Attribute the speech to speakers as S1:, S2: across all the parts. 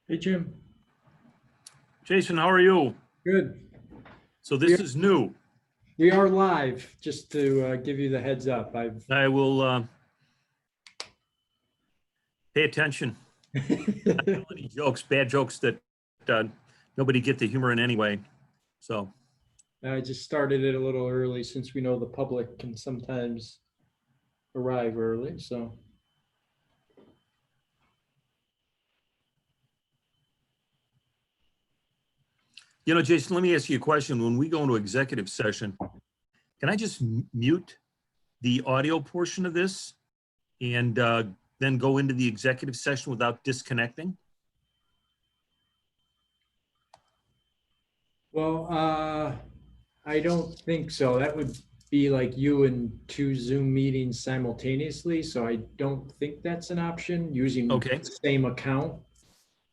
S1: Hey, Jim.
S2: Jason, how are you?
S1: Good.
S2: So this is new.
S1: We are live, just to give you the heads up.
S2: I will pay attention. Not tell any jokes, bad jokes that nobody get the humor in anyway. So
S1: I just started it a little early since we know the public can sometimes arrive early, so.
S2: you know, Jason, let me ask you a question. When we go into executive session, can I just mute the audio portion of this and then go into the executive session without disconnecting?
S1: Well, I don't think so. That would be like you and 2 Zoom meetings simultaneously, so I don't think that's an option using
S2: Okay.
S1: the same account.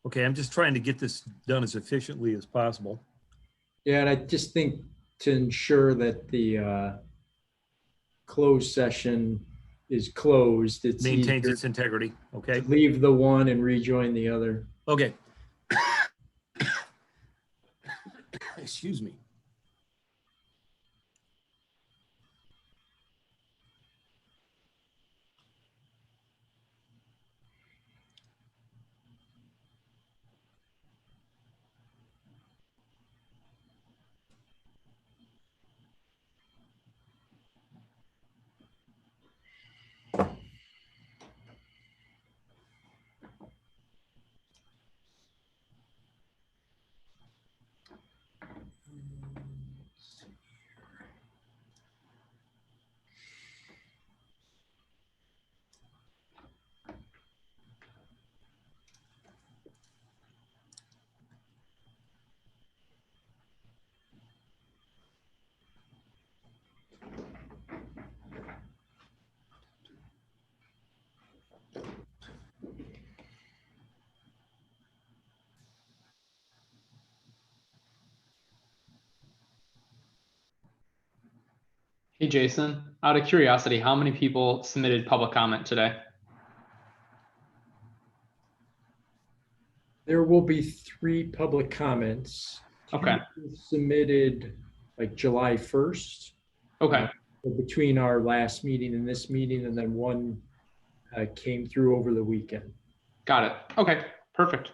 S2: Okay, I'm just trying to get this done as efficiently as possible.
S1: Yeah, and I just think to ensure that the closed session is closed, it's
S2: Maintains
S1: easier
S2: its integrity. Okay.
S1: to leave the one and rejoin the other.
S2: Okay. Excuse me.
S3: Hey, Jason, out of curiosity, how many people submitted public comment today?
S1: There will be 3 public comments.
S3: Okay.
S1: 2 submitted like July 1st.
S3: Okay.
S1: Between our last meeting and this meeting, and then 1 came through over the weekend.
S3: Got it. Okay, perfect.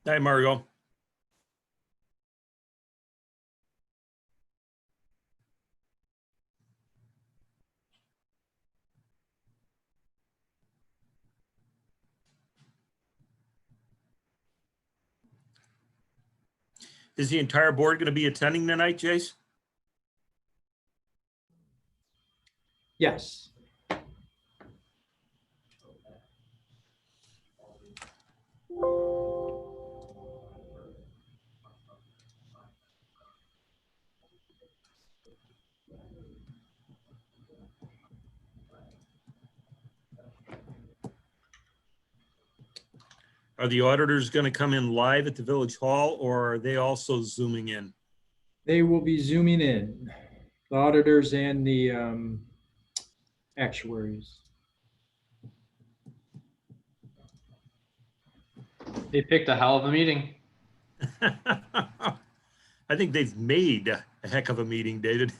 S2: Hi, Mario. Is the entire board going to be attending tonight, Jace?
S1: Yes.
S2: Are the auditors going to come in live at the Village Hall, or are they also zooming in?
S1: They will be zooming in, the auditors and the actuaries.
S3: They picked a hell of a meeting.
S2: I think they've made a heck of a meeting, David.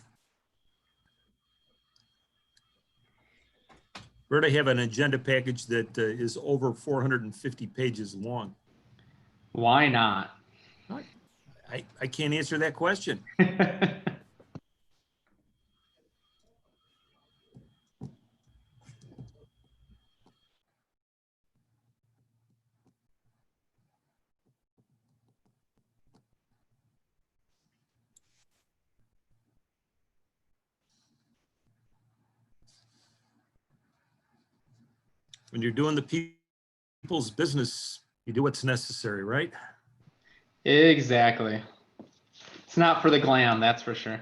S2: We're going to have an agenda package that is over 450 pages long.
S3: Why not?
S2: I can't answer that question. When you're doing the people's business, you do what's necessary, right?
S3: Exactly. It's not for the glam, that's for sure.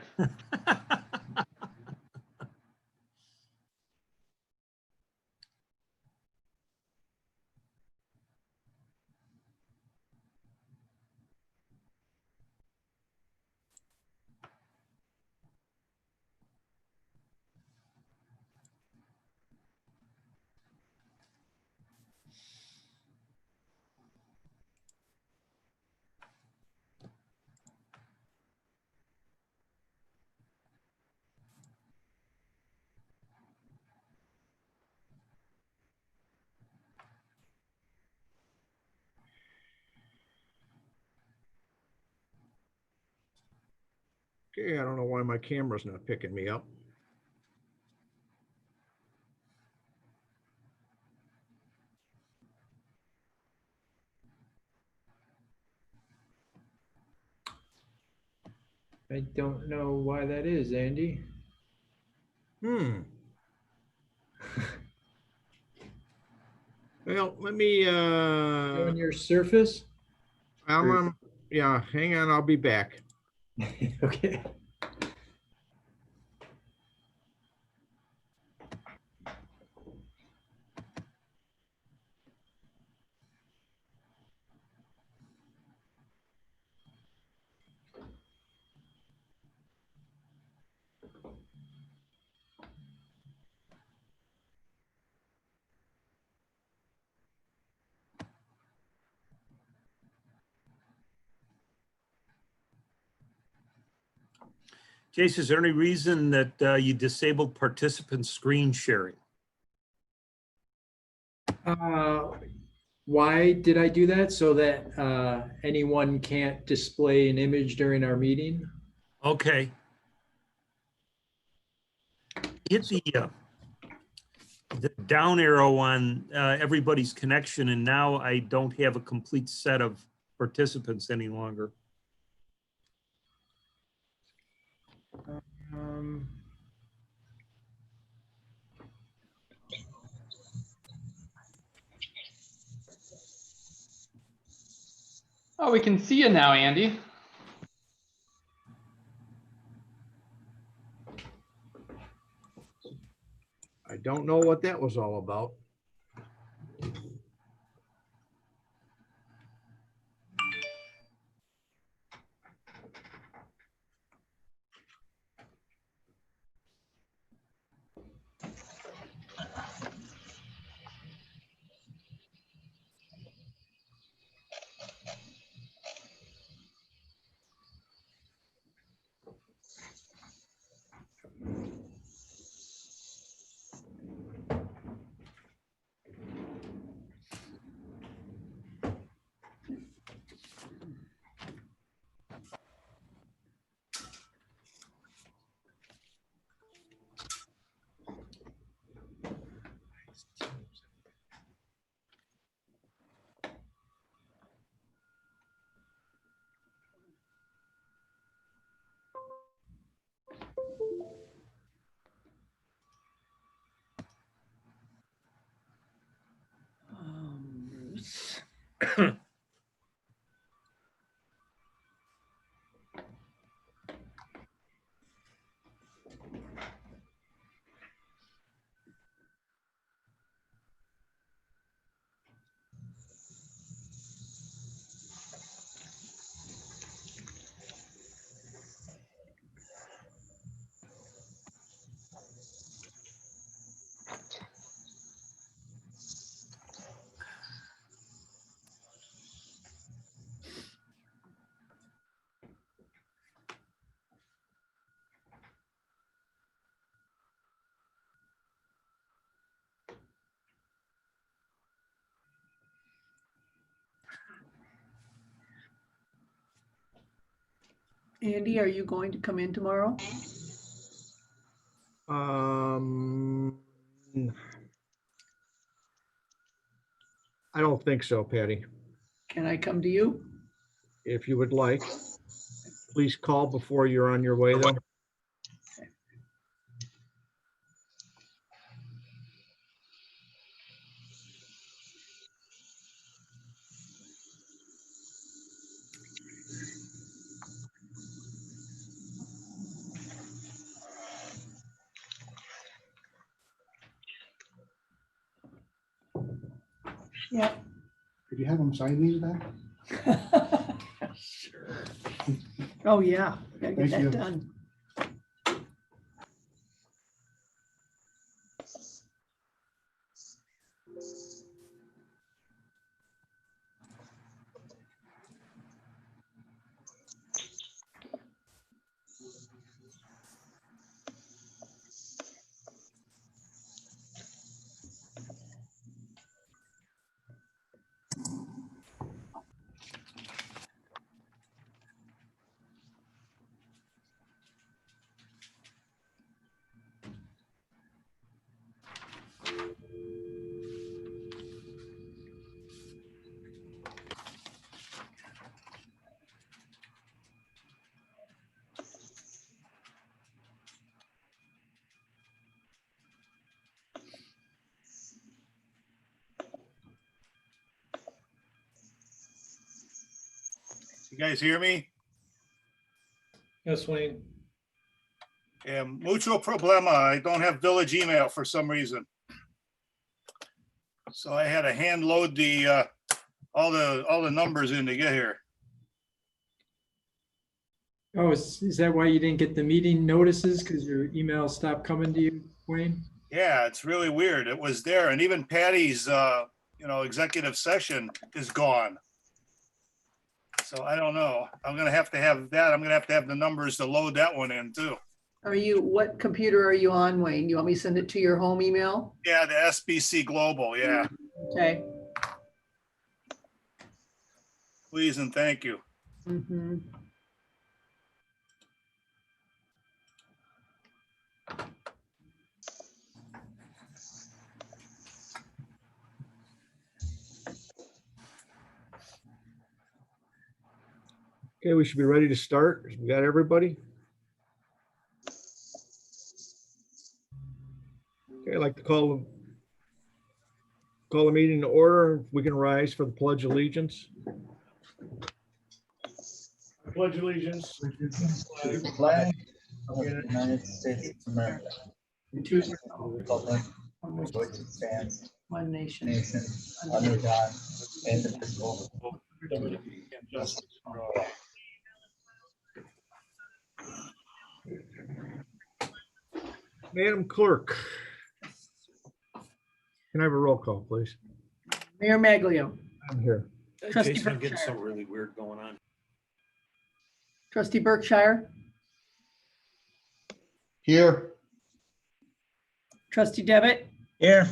S4: Okay, I don't know why my camera's not picking me up.
S1: I don't know why that is, Andy.
S4: Well, let me,
S1: On your Surface?
S4: yeah, hang on, I'll be back.
S1: Okay.
S2: Jason, is there any reason that you disabled participant screen sharing?
S1: Why did I do that? So that anyone can't display an image during our meeting?
S2: Okay. Hit the down arrow on everybody's connection, and now I don't have a complete set of participants any longer.
S1: Um,
S3: Oh, we can see you now, Andy.
S4: I don't know what that was all about.
S5: Andy, are you going to come in tomorrow?
S4: I don't think so, Patty.
S5: Can I come to you?
S4: If you would like, please call before you're on your way, though.
S5: Yeah.
S6: Could you have them sign these then?
S5: Sure. Oh, yeah, gotta get
S6: Thank you.
S5: that done.
S7: You guys hear me?
S1: Yes, Wayne.
S7: Yeah, mucho problema. I don't have village email for some reason. So I had to hand load the all the numbers in to get here.
S1: Oh, is that why you didn't get the meeting notices? Because your email stopped coming to you, Wayne?
S7: Yeah, it's really weird. It was there, and even Patty's executive session is gone. So I don't know. I'm gonna have that. I'm gonna have to have the numbers to load that one in too.
S5: What computer are you on, Wayne? You want me to send it to your home email?
S7: Yeah, the SBC Global. Yeah,
S5: Okay.
S7: please and thank you.
S5: Mhm.
S4: Okay, we should be ready to start. We got everybody? Okay, I'd like to call the meeting to order. We can rise for the Pledge of Allegiance. I pledge allegiance
S6: To the flag of the United States of America,
S5: And to
S6: to the republic
S5: one
S6: for which it stands,
S5: one nation.
S6: nation, under God, indivisible, with liberty and justice for all.
S4: Madam Clerk. Can I have a roll call, please?
S5: Mayor Maglio,
S4: I'm here.
S5: Trustee
S2: Jason, I'm getting
S5: Berkshire.
S2: something really weird going on.
S5: Trustee Berkshire,
S6: Here.
S5: Trustee Devitt,
S6: Here.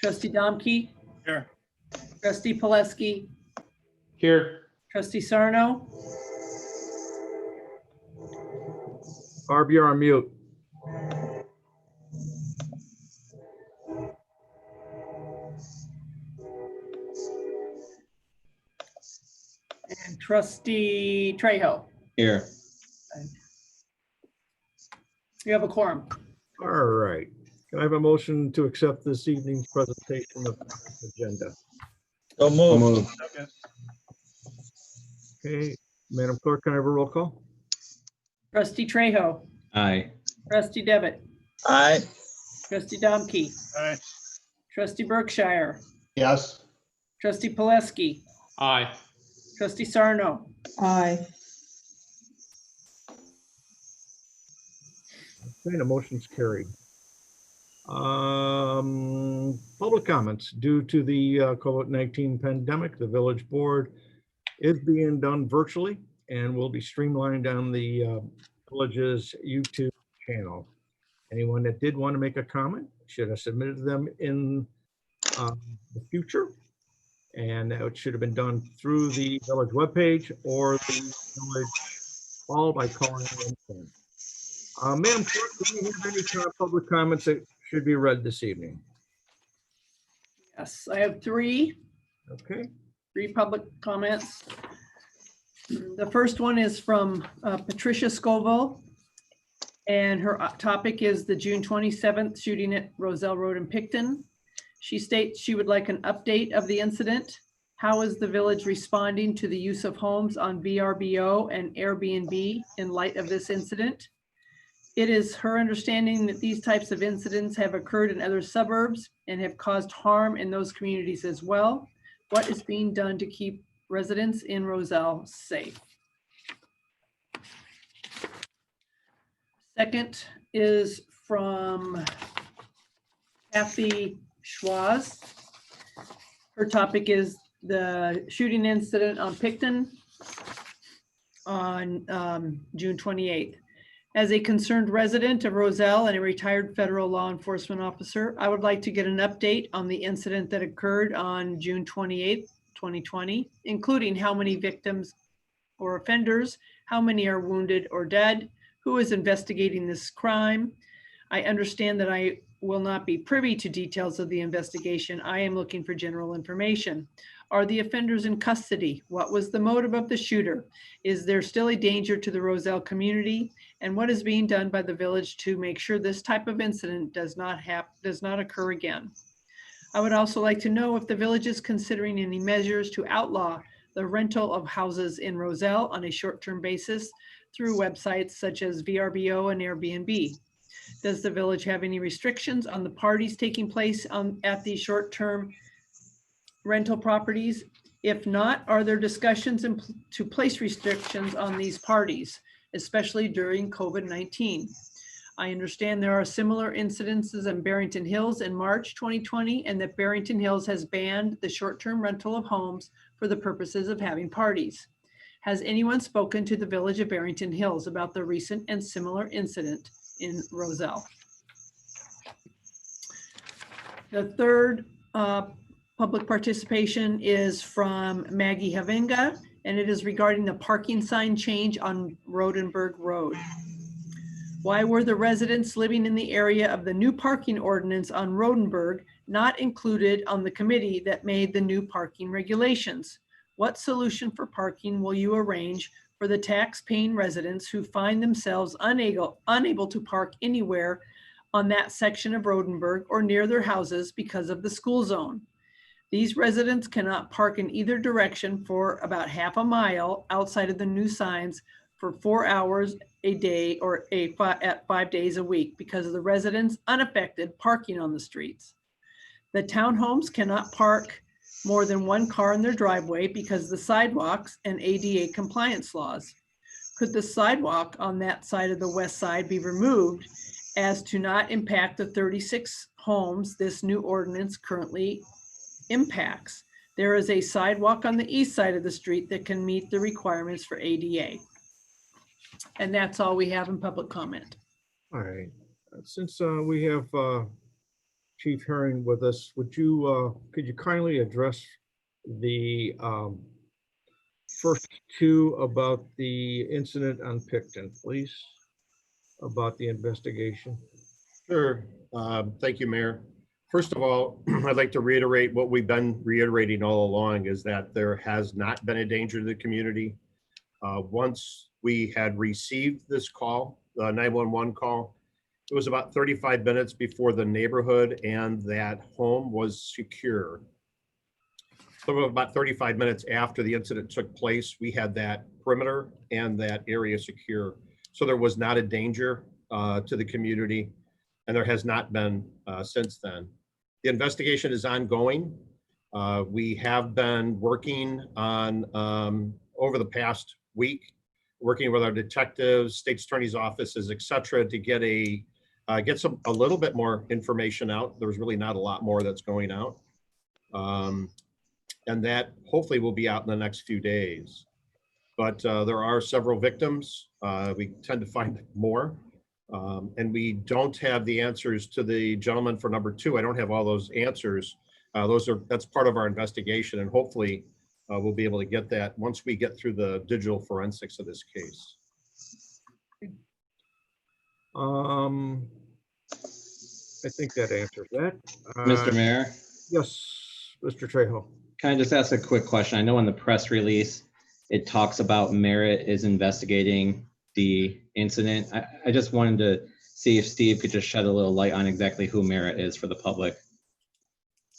S5: Trustee Domke,
S7: Here,
S5: Trustee Poleski,
S3: Here.
S5: Trustee Sarno,
S4: Barb, you're on mute.
S5: and Trustee Trejo.
S6: Here.
S5: You have a quorum.
S4: All right. Can I have a motion to accept this evening's presentation of the agenda?
S6: So move.
S7: second,
S4: Okay, Madam Clerk, can I have a roll call?
S5: Trustee Trejo,
S6: Aye.
S5: Trustee Devitt,
S6: Aye.
S5: Trustee Domke,
S7: aye,
S5: Trustee Berkshire,
S6: Yes.
S5: Trustee Poleski,
S3: Aye.
S5: Trustee Sarno,
S8: Aye.
S4: Okay, the motion's carried. Public comments. Due to the COVID-19 pandemic, the village board is being done virtually and will be streamlined on the village's YouTube channel. Anyone that did want to make a comment should have submitted them in the future. And that should have been done through the village webpage or the village all by calling in. Madam Clerk, do we have any public comments that should be read this evening?
S5: Yes, I have three
S4: Okay,
S5: public comments. The first one is from Patricia Scoville. And her topic is the June 27th shooting at Roselle Road in Picton. She states she would like an update of the incident. How is the village responding to the use of homes on VRBO and Airbnb in light of this incident? It is her understanding that these types of incidents have occurred in other suburbs and have caused harm in those communities as well. What is being done to keep residents in Roselle safe? Second is from Kathy Schwaz. Her topic is the shooting incident on Picton on June 28th. As a concerned resident of Roselle and a retired federal law enforcement officer, I would like to get an update on the incident that occurred on June 28th, 2020, including how many victims or offenders, how many are wounded or dead, who is investigating this crime. I understand that I will not be privy to details of the investigation. I am looking for general information. Are the offenders in custody? What was the motive of the shooter? Is there still a danger to the Roselle community? And what is being done by the village to make sure this type of incident does not occur again? I would also like to know if the village is considering any measures to outlaw the rental of houses in Roselle on a short-term basis through websites such as VRBO and Airbnb. Does the village have any restrictions on the parties taking place at these short-term rental properties? If not, are there discussions to place restrictions on these parties, especially during COVID-19? I understand there are similar incidences in Barrington Hills in March 2020, and that Barrington Hills has banned the short-term rental of homes for the purposes of having parties. Has anyone spoken to the village of Barrington Hills about the recent and similar incident in Roselle? The third public participation is from Maggie Havinga, and it is regarding the parking sign change on Rodenberg Road. Why were the residents living in the area of the new parking ordinance on Rodenberg not included on the committee that made the new parking regulations? What solution for parking will you arrange for the tax-paying residents who find themselves unable to park anywhere on that section of Rodenberg or near their houses because of the school zone? These residents cannot park in either direction for about half a mile outside of the new signs for 4 hours a day or at 5 days a week because of the residents unaffected parking on the streets. The townhomes cannot park more than one car in their driveway because of the sidewalks and ADA compliance laws. Could the sidewalk on that side of the west side be removed as to not impact the 36 homes this new ordinance currently impacts? There is a sidewalk on the east side of the street that can meet the requirements for ADA. And that's all we have in public comment.
S4: all right. Since we have Chief Herring with us, could you kindly address the first two about the incident on Picton, please? About the investigation.
S8: Sure. Thank you, Mayor. First of all, I'd like to reiterate what we've been reiterating all along is that there has not been a danger to the community. Once we had received this call, the 911 call, it was about 35 minutes before the neighborhood and that home was secure. So about 35 minutes after the incident took place, we had that perimeter and that area secure. So there was not a danger to the community, and there has not been since then. The investigation is ongoing. We have been working on, over the past week, working with our detectives, state's attorney's offices, et cetera, to get a little bit more information out. There's really not a lot more that's going out. And that hopefully will be out in the next few days. But there are several victims. We tend to find more. And we don't have the answers to the gentleman for number 2. I don't have all those answers. That's part of our investigation, and hopefully we'll be able to get that once we get through the digital forensics of this case.
S4: I think that answers that.
S9: Mr. Mayor,
S4: Yes, Mr. Trejo.
S9: can I just ask a quick question? I know in the press release, it talks about Merit is investigating the incident. I just wanted to see if Steve could just shed a little light on exactly who Merit is for the public.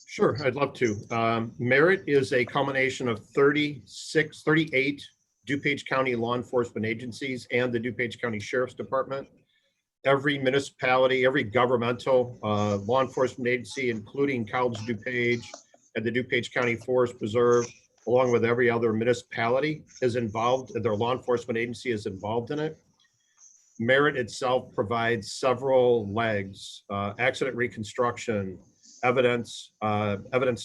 S8: Sure, I'd love to. Merit is a culmination of 38 DuPage County law enforcement agencies and the DuPage County Sheriff's Department. Every municipality, every governmental law enforcement agency, including College DuPage and the DuPage County Forest Preserve, along with every other municipality, is involved, their law enforcement agency is involved in it. Merit itself provides several legs, accident reconstruction, evidence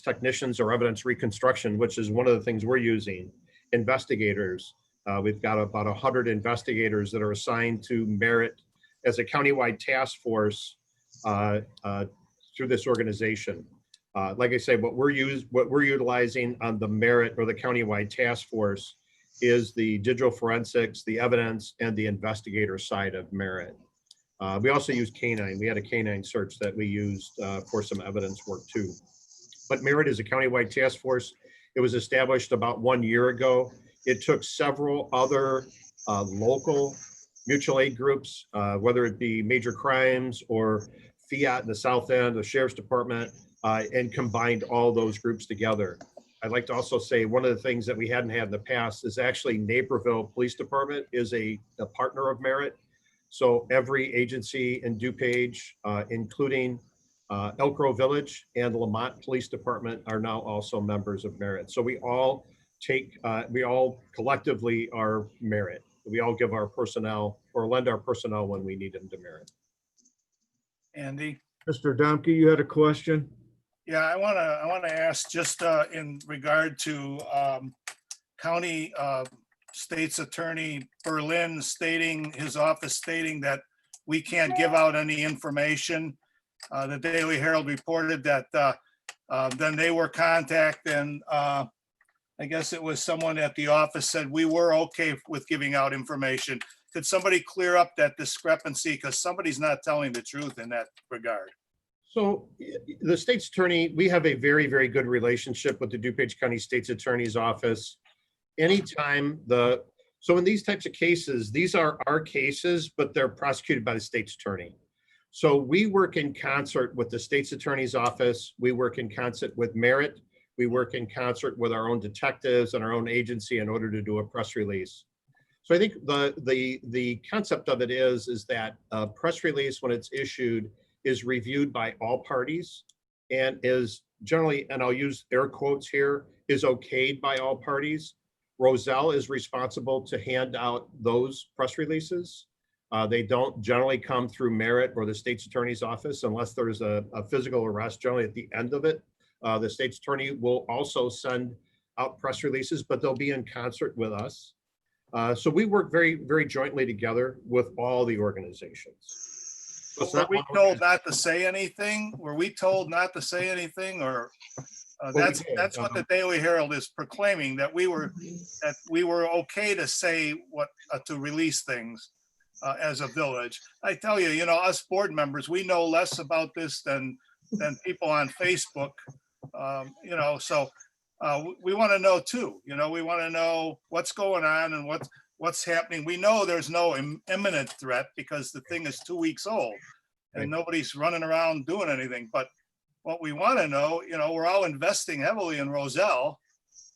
S8: technicians or evidence reconstruction, which is one of the things we're using, investigators. We've got about 100 investigators that are assigned to Merit as a countywide task force through this organization. Like I say, what we're utilizing on the Merit or the countywide task force is the digital forensics, the evidence, and the investigator side of Merit. We also use canine. We had a canine search that we used for some evidence work too. But Merit is a countywide task force. It was established about 1 year ago. It took several other local mutual aid groups, whether it be major crimes or Fiat in the South End, the Sheriff's Department, and combined all those groups together. I'd like to also say one of the things that we hadn't had in the past is actually Naperville Police Department is a partner of Merit. So every agency in DuPage, including Elk Grove Village and Lamont Police Department, are now also members of Merit. So we all collectively are Merit. We all give our personnel or lend our personnel when we need them to Merit.
S7: Andy?
S4: Mr. Domke, you had a question?
S7: Yeah, I want to ask just in regard to County State's Attorney Berlin stating, his office stating that we can't give out any information. The Daily Herald reported that then they were contacted, and I guess it was someone at the office said we were okay with giving out information. Could somebody clear up that discrepancy? Because somebody's not telling the truth in that regard.
S8: So the state's attorney, we have a very, very good relationship with the DuPage County State's Attorney's Office. Anytime so in these types of cases, these are our cases, but they're prosecuted by the state's attorney. So we work in concert with the state's attorney's office. We work in concert with Merit. We work in concert with our own detectives and our own agency in order to do a press release. So I think the concept of it is that a press release, when it's issued, is reviewed by all parties and is generally, and I'll use air quotes here, is okayed by all parties. Roselle is responsible to hand out those press releases. They don't generally come through Merit or the state's attorney's office unless there's a physical arrest. Generally at the end of it, the state's attorney will also send out press releases, but they'll be in concert with us. So we work very, very jointly together with all the organizations.
S7: Were we told not to say anything? Were we told not to say anything, or that's what the Daily Herald is proclaiming, that we were okay to say what to release things as a village. I tell you, you know, us board members, we know less about this than people on Facebook. You know, so we want to know too. You know, we want to know what's going on and what's happening. We know there's no imminent threat because the thing is 2 weeks old and nobody's running around doing anything. But what we want to know, you know, we're all investing heavily in Roselle.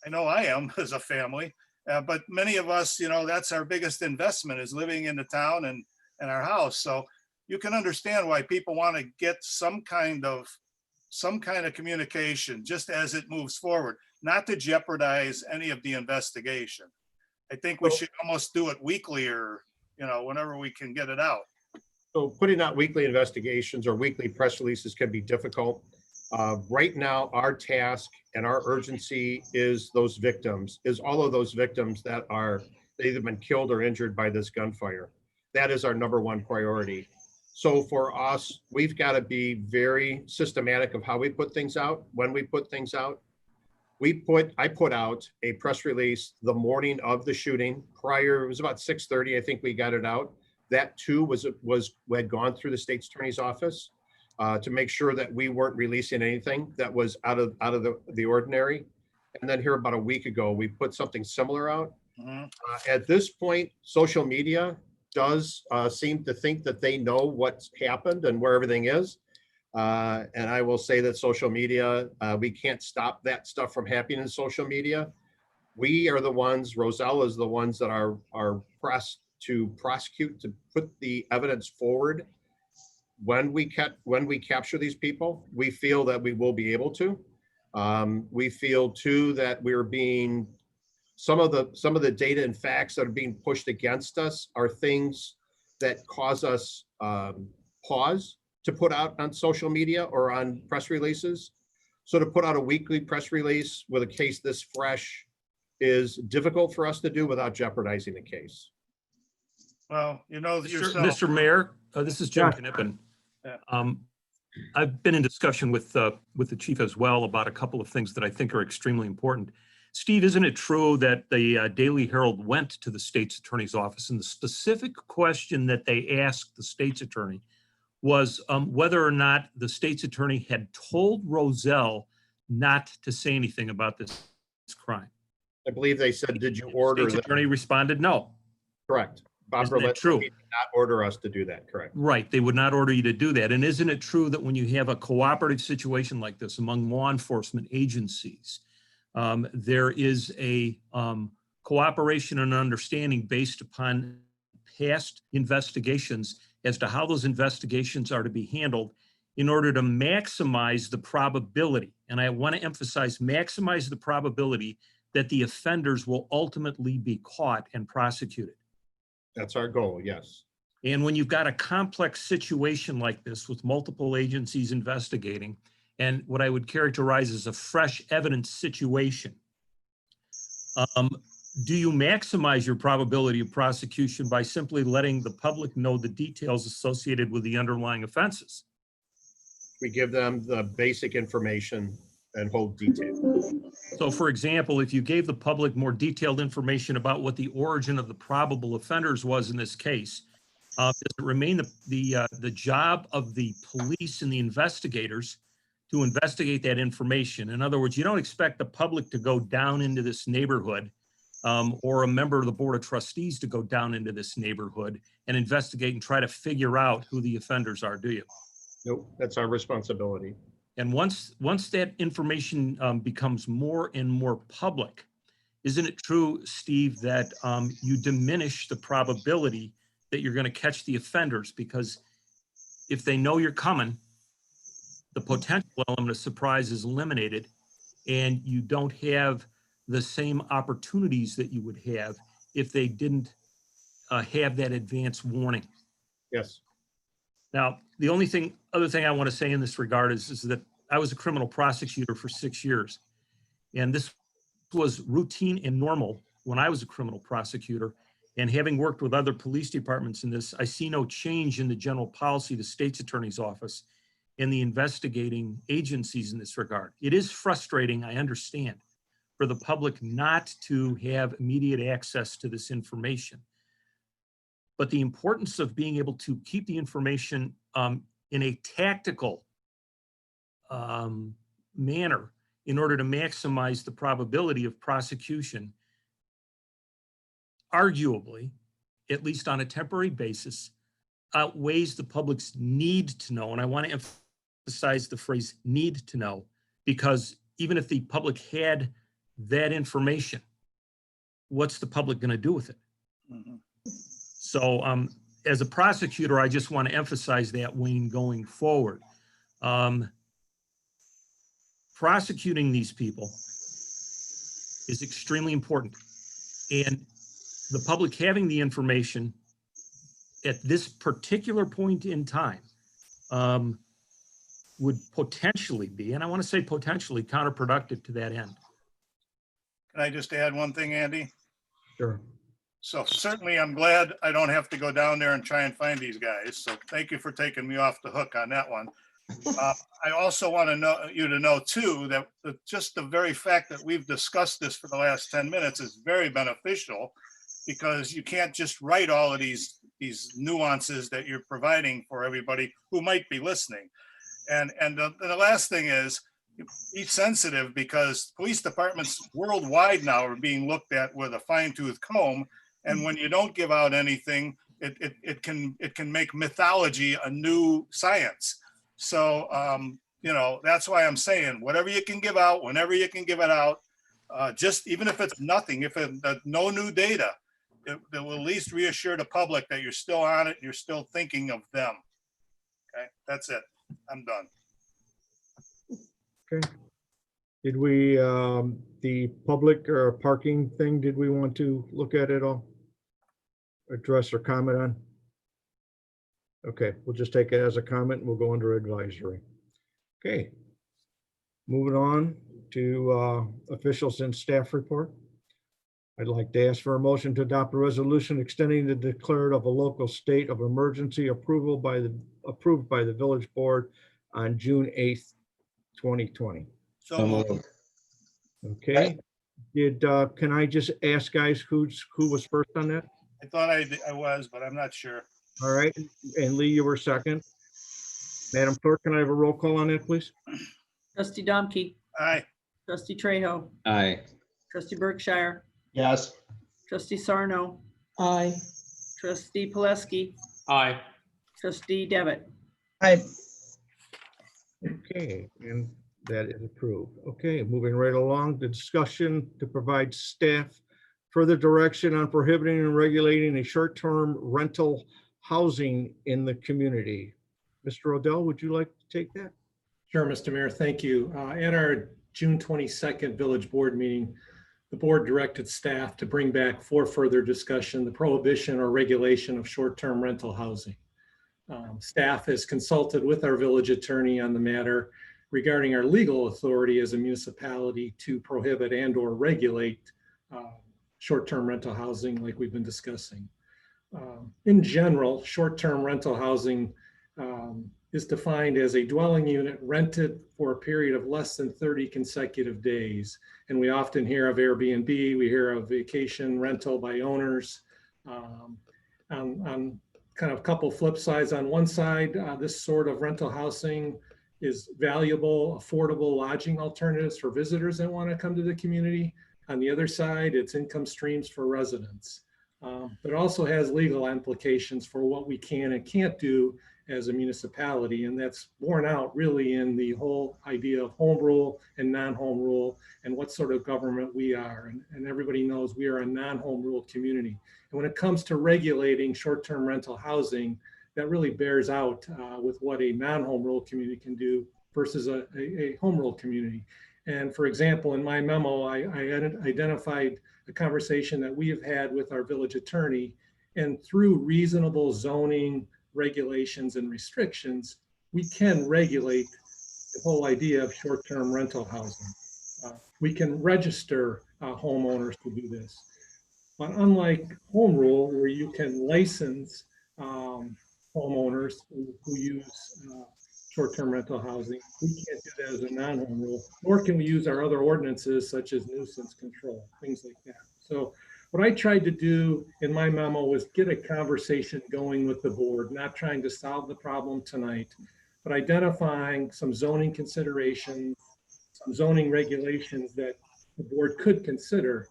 S7: I know I am as a family, but many of us, you know, that's our biggest investment, is living in the town and our house. So you can understand why people want to get some kind of communication just as it moves forward, not to jeopardize any of the investigation. I think we should almost do it weekly, or, you know, whenever we can get it out.
S8: So putting out weekly investigations or weekly press releases can be difficult. Right now, our task and our urgency is all of those victims that are either been killed or injured by this gunfire. That is our number one priority. So for us, we've got to be very systematic of how we put things out, when we put things out. I put out a press release the morning of the shooting. Prior, it was about 6:30, I think we got it out, that too had gone through the state's attorney's office to make sure that we weren't releasing anything that was out of the ordinary. And then here about a week ago, we put something similar out.
S7: Mhm.
S8: At this point, social media does seem to think that they know what's happened and where everything is. And I will say that social media, we can't stop that stuff from happening in social media. We are the ones, Roselle is the ones that are pressed to prosecute, to put the evidence forward. When we capture these people, we feel that we will be able to. We feel too that we're being, some of the data and facts that are being pushed against us are things that cause us pause to put out on social media or on press releases. So to put out a weekly press release with a case this fresh is difficult for us to do without jeopardizing the case.
S7: Well, you know yourself.
S2: Mr. Mayor, this is Jim
S4: Yeah.
S2: Knippen.
S7: Yeah.
S2: I've been in discussion with the chief as well about a couple of things that I think are extremely important. Steve, isn't it true that the Daily Herald went to the state's attorney's office and the specific question that they asked the state's attorney was whether or not the state's attorney had told Roselle not to say anything about this crime?
S8: I believe they said, did you
S2: The
S8: order
S2: state's
S8: that?
S2: attorney responded, no.
S8: Correct. Bob
S2: Isn't that
S8: Berlet
S2: true?
S8: did not order us to do that, correct?
S2: Right, they would not order you to do that. And isn't it true that when you have a cooperative situation like this among law enforcement agencies, there is a cooperation and understanding based upon past investigations as to how those investigations are to be handled in order to maximize the probability, and I want to emphasize maximize the probability that the offenders will ultimately be caught and prosecuted.
S8: That's our goal, yes.
S2: And when you've got a complex situation like this with multiple agencies investigating and what I would characterize as a fresh evidence situation, do you maximize your probability of prosecution by simply letting the public know the details associated with the underlying offenses?
S8: We give them the basic information and hold detail.
S2: So for example, if you gave the public more detailed information about what the origin of the probable offenders was in this case, does it remain the job of the police and the investigators to investigate that information? In other words, you don't expect the public to go down into this neighborhood or a member of the Board of Trustees to go down into this neighborhood and investigate and try to figure out who the offenders are, do you?
S8: Nope, that's our responsibility.
S2: And once that information becomes more and more public, isn't it true, Steve, that you diminish the probability that you're going to catch the offenders? Because if they know you're coming, the potential element of surprise is eliminated, and you don't have the same opportunities that you would have if they didn't have that advance warning.
S8: Yes.
S2: Now, the other thing I want to say in this regard is that I was a criminal prosecutor for 6 years, and this was routine and normal when I was a criminal prosecutor. And having worked with other police departments in this, I see no change in the general policy of the state's attorney's office and the investigating agencies in this regard. It is frustrating, I understand, for the public not to have immediate access to this information. But the importance of being able to keep the information in a tactical manner in order to maximize the probability of prosecution, arguably, at least on a temporary basis, outweighs the public's need to know. And I want to emphasize the phrase need to know, because even if the public had that information, what's the public going to do with it?
S7: Mhm.
S2: So as a prosecutor, I just want to emphasize that, Wayne, going forward. Prosecuting these people is extremely important. And the public having the information at this particular point in time would potentially be, and I want to say potentially, counterproductive to that end.
S7: Can I just add one thing, Andy?
S4: Sure.
S7: So certainly I'm glad I don't have to go down there and try and find these guys. So thank you for taking me off the hook on that one. I also want you to know too, that just the very fact that we've discussed this for the last 10 minutes is very beneficial, because you can't just write all of these these nuances that you're providing for everybody who might be listening. And the last thing is, be sensitive, because police departments worldwide now are being looked at with a fine-tooth comb. And when you don't give out anything, it can make mythology a new science. So, you know, that's why I'm saying whatever you can give out, whenever you can give it out, just even if it's nothing, if no new data, it will at least reassure the public that you're still on it, you're still thinking of them. Okay, that's it. I'm done.
S4: Okay. Did we, the public or parking thing, did we want to look at it all? Address or comment on? Okay, we'll just take it as a comment and we'll go under advisory. Okay. Moving on to officials and staff report. I'd like to ask for a motion to adopt a resolution extending the declared of a local state of emergency approved by the village board on June 8th, 2020.
S7: So moved.
S4: Okay, can I just ask guys who was first on that?
S7: I thought I was, but I'm not sure.
S4: All right, and Lee, you were second. Madam Clerk, can I have a roll call on that, please?
S5: Trustee Domke,
S7: Aye.
S5: trustee Trejo,
S9: Aye.
S5: trustee Berkshire,
S6: Yes.
S5: trustee Sarno,
S10: Aye.
S5: trustee Poleski,
S3: Aye.
S5: trustee Devitt.
S10: Aye.
S4: Okay, and that is approved. Okay, moving right along, the discussion to provide staff further direction on prohibiting and regulating a short-term rental housing in the community. Mr. Odell, would you like to take that?
S1: Sure, Mr. Mayor, thank you. At our June 22nd village board meeting, the board directed staff to bring back for further discussion the prohibition or regulation of short-term rental housing. Staff has consulted with our village attorney on the matter regarding our legal authority as a municipality to prohibit and or regulate short-term rental housing like we've been discussing. In general, short-term rental housing is defined as a dwelling unit rented for a period of less than 30 consecutive days. And we often hear of Airbnb, we hear of vacation rental by owners. On kind of couple flip sides, on one side, this sort of rental housing is valuable, affordable lodging alternatives for visitors that want to come to the community. On the other side, it's income streams for residents. But it also has legal implications for what we can and can't do as a municipality. And that's borne out really in the whole idea of home rule and non-home rule and what sort of government we are. And everybody knows we are a non-home rule community. And when it comes to regulating short-term rental housing, that really bears out with what a non-home rule community can do versus a home rule community. And for example, in my memo, I identified a conversation that we have had with our village attorney, and through reasonable zoning regulations and restrictions, we can regulate the whole idea of short-term rental housing. We can register homeowners to do this. But unlike home rule, where you can license homeowners who use short-term rental housing, we can't do that as a non-home rule, nor can we use our other ordinances such as nuisance control, things like that. So what I tried to do in my memo was get a conversation going with the board, not trying to solve the problem tonight, but identifying some zoning considerations, some zoning regulations that the board could consider.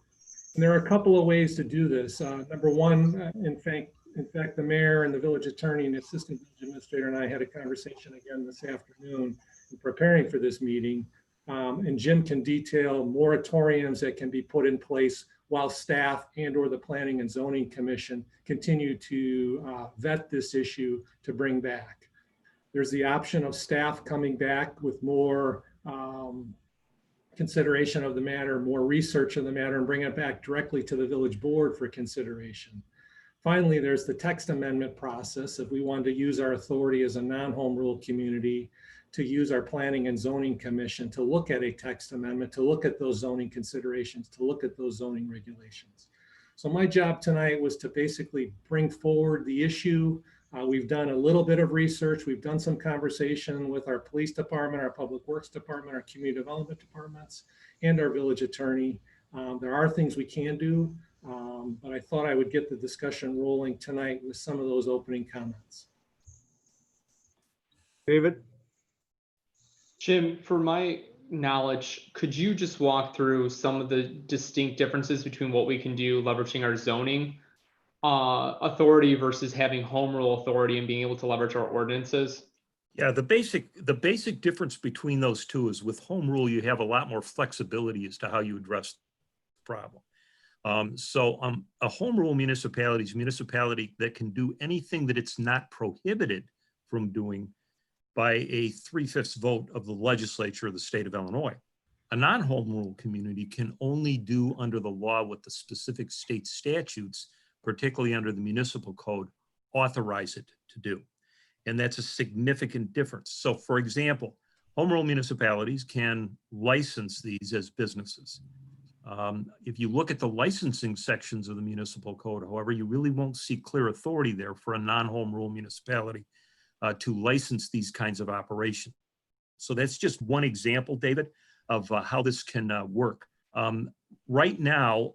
S1: And there are a couple of ways to do this. Number one, in fact, the mayor and the village attorney and assistant village administrator and I had a conversation again this afternoon in preparing for this meeting. And Jim can detail moratoriums that can be put in place while staff and or the Planning and Zoning Commission continue to vet this issue to bring back. There's the option of staff coming back with more consideration of the matter, more research of the matter, and bring it back directly to the village board for consideration. Finally, there's the text amendment process. If we wanted to use our authority as a non-home rule community to use our Planning and Zoning Commission to look at a text amendment, to look at those zoning considerations, to look at those zoning regulations. So my job tonight was to basically bring forward the issue. We've done a little bit of research. We've done some conversation with our police department, our public works department, our community development departments, and our village attorney. There are things we can do. But I thought I would get the discussion rolling tonight with some of those opening comments.
S4: David?
S3: Jim, for my knowledge, could you just walk through some of the distinct differences between what we can do leveraging our zoning authority versus having home rule authority and being able to leverage our ordinances?
S2: Yeah, the basic difference between those two is with home rule, you have a lot more flexibility as to how you address the problem. A home rule municipality is a municipality that can do anything that it's not prohibited from doing by a 3/5 vote of the legislature of the state of Illinois. A non-home rule community can only do under the law what the specific state statutes, particularly under the municipal code, authorize it to do. And that's a significant difference. So for example, home rule municipalities can license these as businesses. If you look at the licensing sections of the municipal code, however, you really won't see clear authority there for a non-home rule municipality to license these kinds of operations. So that's just one example, David, of how this can work. Right now,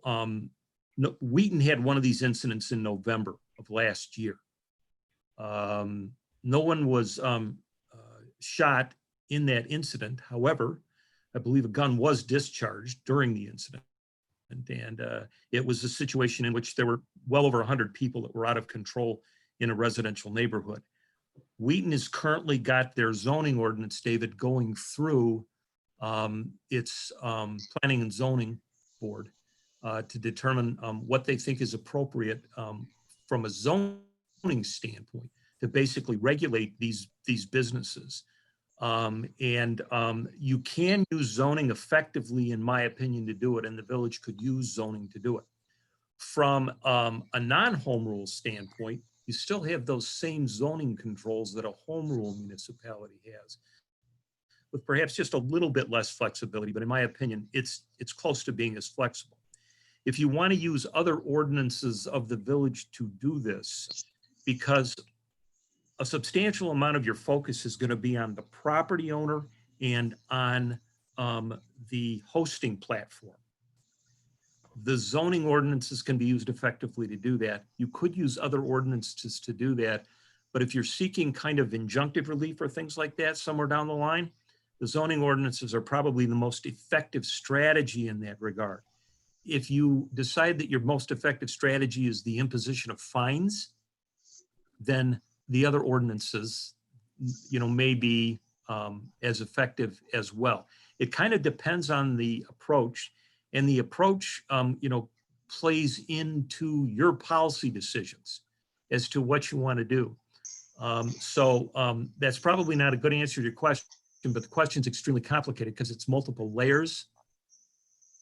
S2: Wheaton had one of these incidents in November of last year. No one was shot in that incident. However, I believe a gun was discharged during the incident. And it was a situation in which there were well over 100 people that were out of control in a residential neighborhood. Wheaton has currently got their zoning ordinance, David, going through its planning and zoning board to determine what they think is appropriate from a zoning standpoint to basically regulate these businesses. You can use zoning effectively, in my opinion, to do it, and the village could use zoning to do it. From a non-home rule standpoint, you still have those same zoning controls that a home rule municipality has, with perhaps just a little bit less flexibility, but in my opinion, it's close to being as flexible. If you want to use other ordinances of the village to do this, because a substantial amount of your focus is going to be on the property owner and on the hosting platform. The zoning ordinances can be used effectively to do that. You could use other ordinances to do that, but if you're seeking kind of injunctive relief or things like that somewhere down the line, the zoning ordinances are probably the most effective strategy in that regard. If you decide that your most effective strategy is the imposition of fines, then the other ordinances, may be as effective as well. It kind of depends on the approach, and the approach, plays into your policy decisions as to what you want to do. That's probably not a good answer to your question, but the question is extremely complicated because it's multiple layers.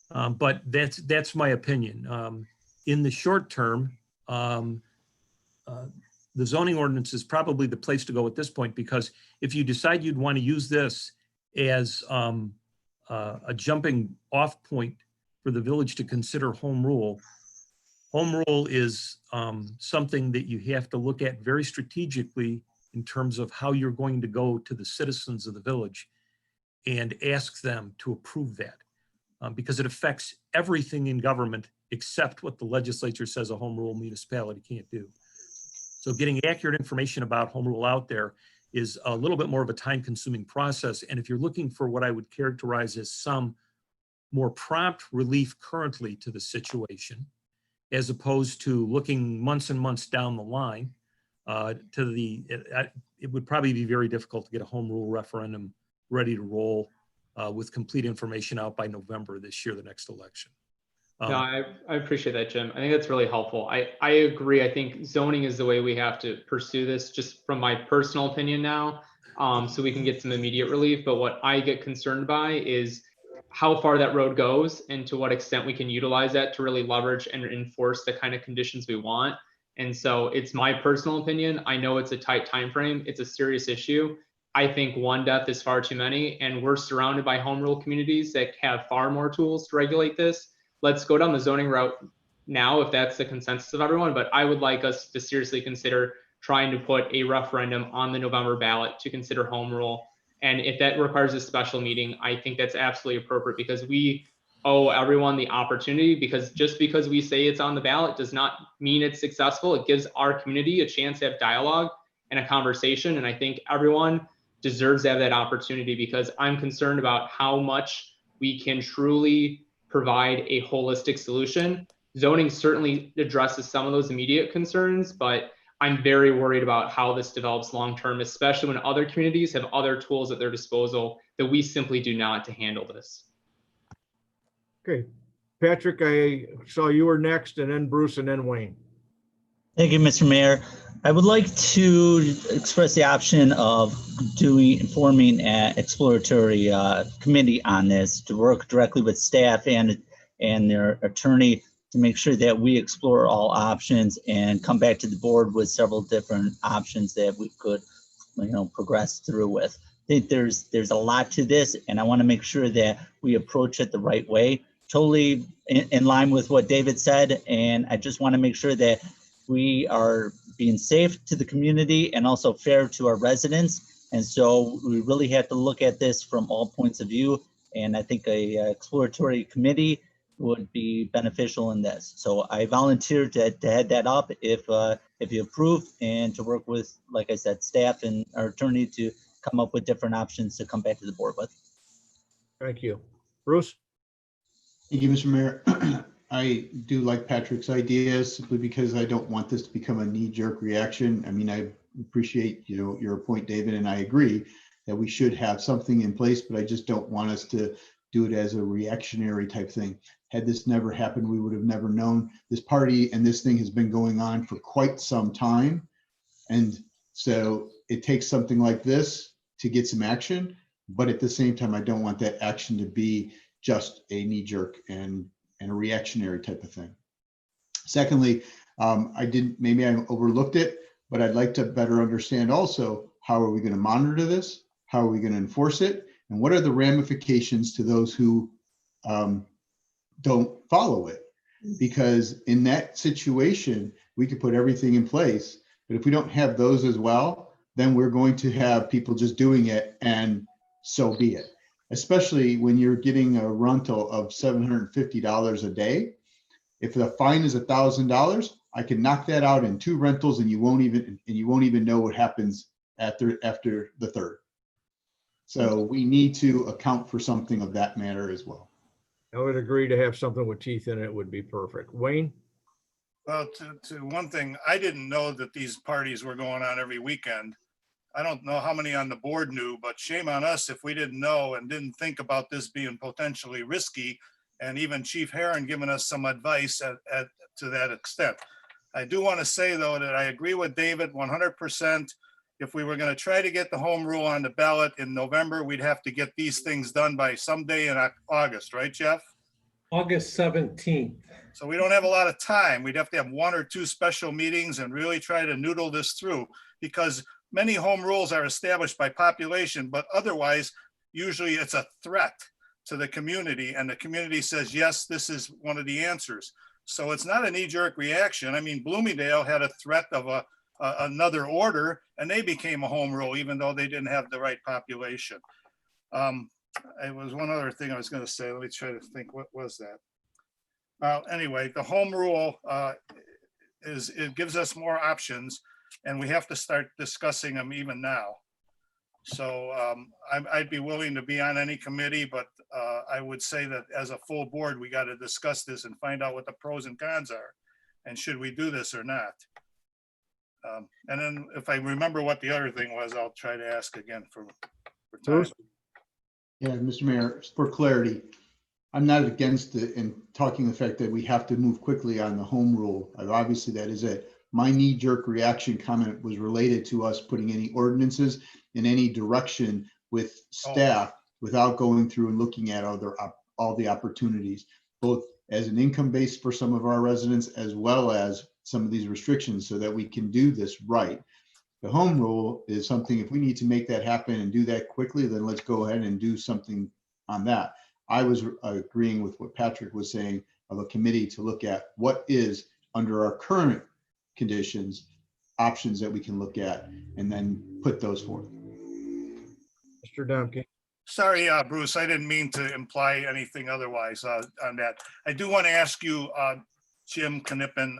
S2: But that's my opinion. In the short term, the zoning ordinance is probably the place to go at this point, because if you decide you'd want to use this as a jumping off point for the village to consider home rule is something that you have to look at very strategically in terms of how you're going to go to the citizens of the village and ask them to approve that, because it affects everything in government except what the legislature says a home rule municipality can't do. So getting accurate information about home rule out there is a little bit more of a time-consuming process. And if you're looking for what I would characterize as some more prompt relief currently to the situation, as opposed to looking months and months down the line, it would probably be very difficult to get a home rule referendum ready to roll with complete information out by November this year, the next election.
S3: No, I appreciate that, Jim. I think that's really helpful. I agree. I think zoning is the way we have to pursue this, just from my personal opinion now, so we can get some immediate relief. But what I get concerned by is how far that road goes and to what extent we can utilize that to really leverage and enforce the kind of conditions we want. And so it's my personal opinion. I know it's a tight time frame. It's a serious issue. I think one death is far too many, and we're surrounded by home rule communities that have far more tools to regulate this. Let's go down the zoning route now, if that's the consensus of everyone. But I would like us to seriously consider trying to put a referendum on the November ballot to consider home rule. And if that requires a special meeting, I think that's absolutely appropriate, because we owe everyone the opportunity, because just because we say it's on the ballot does not mean it's successful. It gives our community a chance to have dialogue and a conversation. And I think everyone deserves to have that opportunity, because I'm concerned about how much we can truly provide a holistic solution. Zoning certainly addresses some of those immediate concerns, but I'm very worried about how this develops long-term, especially when other communities have other tools at their disposal that we simply do not to handle this.
S4: Okay, Patrick, I saw you were next, and then Bruce, and then Wayne.
S10: Thank you, Mr. Mayor. I would like to express the option of forming an exploratory committee on this to work directly with staff and their attorney to make sure that we explore all options and come back to the board with several different options that we could, progress through with. I think there's a lot to this, and I want to make sure that we approach it the right way. Totally in line with what David said, and I just want to make sure that we are being safe to the community and also fair to our residents. And so we really have to look at this from all points of view. And I think a exploratory committee would be beneficial in this. So I volunteer to head that up if you approve, and to work with, like I said, staff and our attorney to come up with different options to come back to the board with.
S4: Thank you. Bruce?
S11: Thank you, Mr. Mayor. I do like Patrick's ideas simply because I don't want this to become a knee-jerk reaction. I mean, I appreciate, your point, David, and I agree that we should have something in place, but I just don't want us to do it as a reactionary type thing. Had this never happened, we would have never known. This party and this thing has been going on for quite some time. And so it takes something like this to get some action, but at the same time, I don't want that action to be just a knee-jerk and a reactionary type of thing. Secondly, maybe I overlooked it, but I'd like to better understand also, how are we going to monitor this? How are we going to enforce it? And what are the ramifications to those who don't follow it? Because in that situation, we could put everything in place, but if we don't have those as well, then we're going to have people just doing it, and so be it. Especially when you're getting a rental of $750 a day. If the fine is $1,000, I can knock that out in 2 rentals, and you won't even know what happens after the third. So we need to account for something of that matter as well.
S4: I would agree to have something with teeth in it would be perfect. Wayne?
S7: Well, to one thing, I didn't know that these parties were going on every weekend. I don't know how many on the board knew, but shame on us if we didn't know and didn't think about this being potentially risky, and even Chief Herron giving us some advice to that extent. I do want to say, though, that I agree with David 100%. If we were going to try to get the home rule on the ballot in November, we'd have to get these things done by someday in August, right, Jeff?
S1: August 17th.
S7: So we don't have a lot of time. We'd have to have 1 or 2 special meetings and really try to noodle this through, because many home rules are established by population, but otherwise, usually it's a threat to the community, and the community says, yes, this is one of the answers. So it's not a knee-jerk reaction. I mean, Bloomingdale had a threat of another order, and they became a home rule, even though they didn't have the right population. It was one other thing I was going to say. Let me try to think. What was that? Anyway, the home rule it gives us more options, and we have to start discussing them even now. So I'd be willing to be on any committee, but I would say that as a full board, we got to discuss this and find out what the pros and cons are, and should we do this or not. And then if I remember what the other thing was, I'll try to ask again for time.
S11: Yeah, Mr. Mayor, for clarity, I'm not against it in talking the fact that we have to move quickly on the home rule. Obviously, that is it. My knee-jerk reaction comment was related to us putting any ordinances in any direction with staff without going through and looking at all the opportunities, both as an income base for some of our residents, as well as some of these restrictions, so that we can do this right. The home rule is something, if we need to make that happen and do that quickly, then let's go ahead and do something on that. I was agreeing with what Patrick was saying of a committee to look at what is under our current conditions, options that we can look at, and then put those forth.
S4: Mr. Dumke?
S7: Sorry, Bruce, I didn't mean to imply anything otherwise on that. I do want to ask you, Jim Knippen,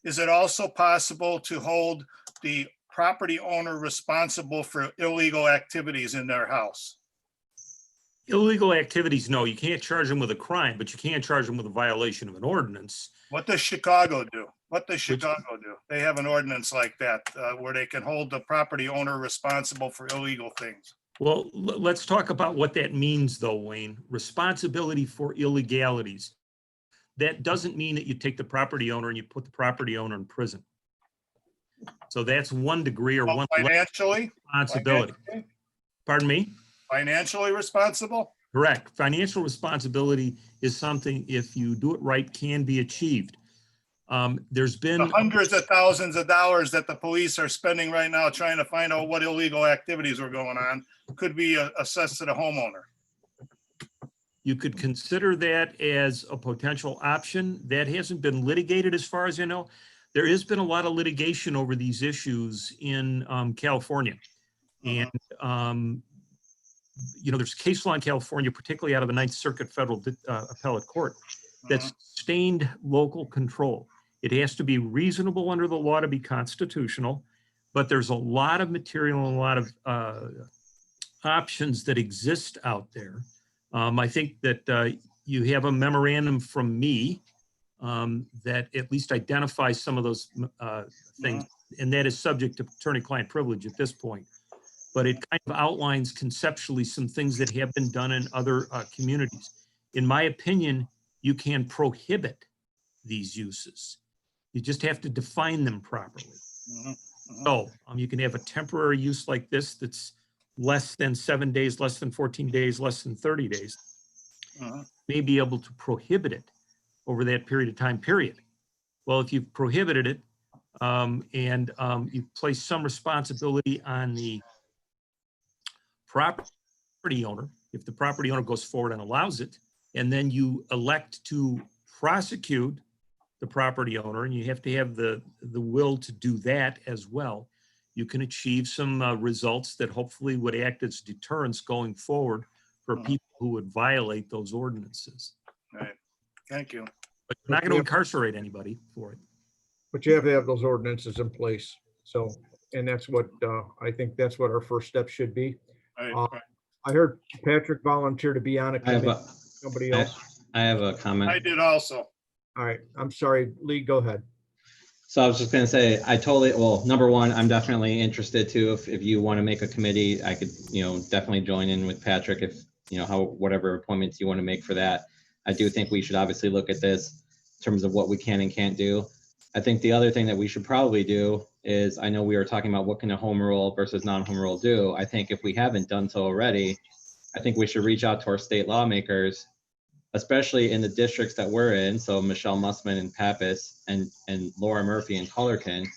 S7: is it also possible to hold the property owner responsible for illegal activities in their house?
S2: Illegal activities, no, you can't charge them with a crime, but you can charge them with a violation of an ordinance.
S7: What does Chicago do? What does Chicago do? They have an ordinance like that where they can hold the property owner responsible for illegal things.
S2: Well, let's talk about what that means though, Wayne. Responsibility for illegalities. That doesn't mean that you take the property owner and you put the property owner in prison. So that's one degree or one
S7: financially
S2: responsibility. Pardon me?
S7: Financially responsible?
S2: Correct. Financial responsibility is something, if you do it right, can be achieved. There's been
S7: The hundreds of thousands of dollars that the police are spending right now trying to find out what illegal activities were going on could be assessed to the homeowner.
S2: You could consider that as a potential option. That hasn't been litigated as far as I know. There has been a lot of litigation over these issues in California. And, you know, there's case law in California, particularly out of the Ninth Circuit Federal Appellate Court, that's sustained local control. It has to be reasonable under the law to be constitutional, but there's a lot of material and a lot of options that exist out there. I think that you have a memorandum from me that at least identifies some of those things, and that is subject to attorney-client privilege at this point. But it kind of outlines conceptually some things that have been done in other communities. In my opinion, you can prohibit these uses. You just have to define them properly. So you can have a temporary use like this that's less than 7 days, less than 14 days, less than 30 days. May be able to prohibit it over that period of time period. Well, if you've prohibited it and you place some responsibility on the property owner, if the property owner goes forward and allows it, and then you elect to prosecute the property owner, and you have to have the will to do that as well, you can achieve some results that hopefully would act as deterrents going forward for people who would violate those ordinances.
S7: Right. Thank you.
S2: But you're not going to incarcerate anybody for it.
S4: But you have to have those ordinances in place. So, and that's what, I think that's what our first step should be.
S7: Right.
S4: I heard Patrick volunteer to be on a committee. Somebody else?
S9: I have a comment.
S7: I did also.
S4: All right, I'm sorry, Lee, go ahead.
S9: So I was just gonna say, well, number one, I'm definitely interested too. If you want to make a committee, I could, definitely join in with Patrick if, whatever appointments you want to make for that. I do think we should obviously look at this in terms of what we can and can't do. I think the other thing that we should probably do is, I know we were talking about what can a home rule versus non-home rule do. I think if we haven't done so already, I think we should reach out to our state lawmakers, especially in the districts that we're in. So Michelle Mussman and Pappas and Laura Murphy and Cullerton,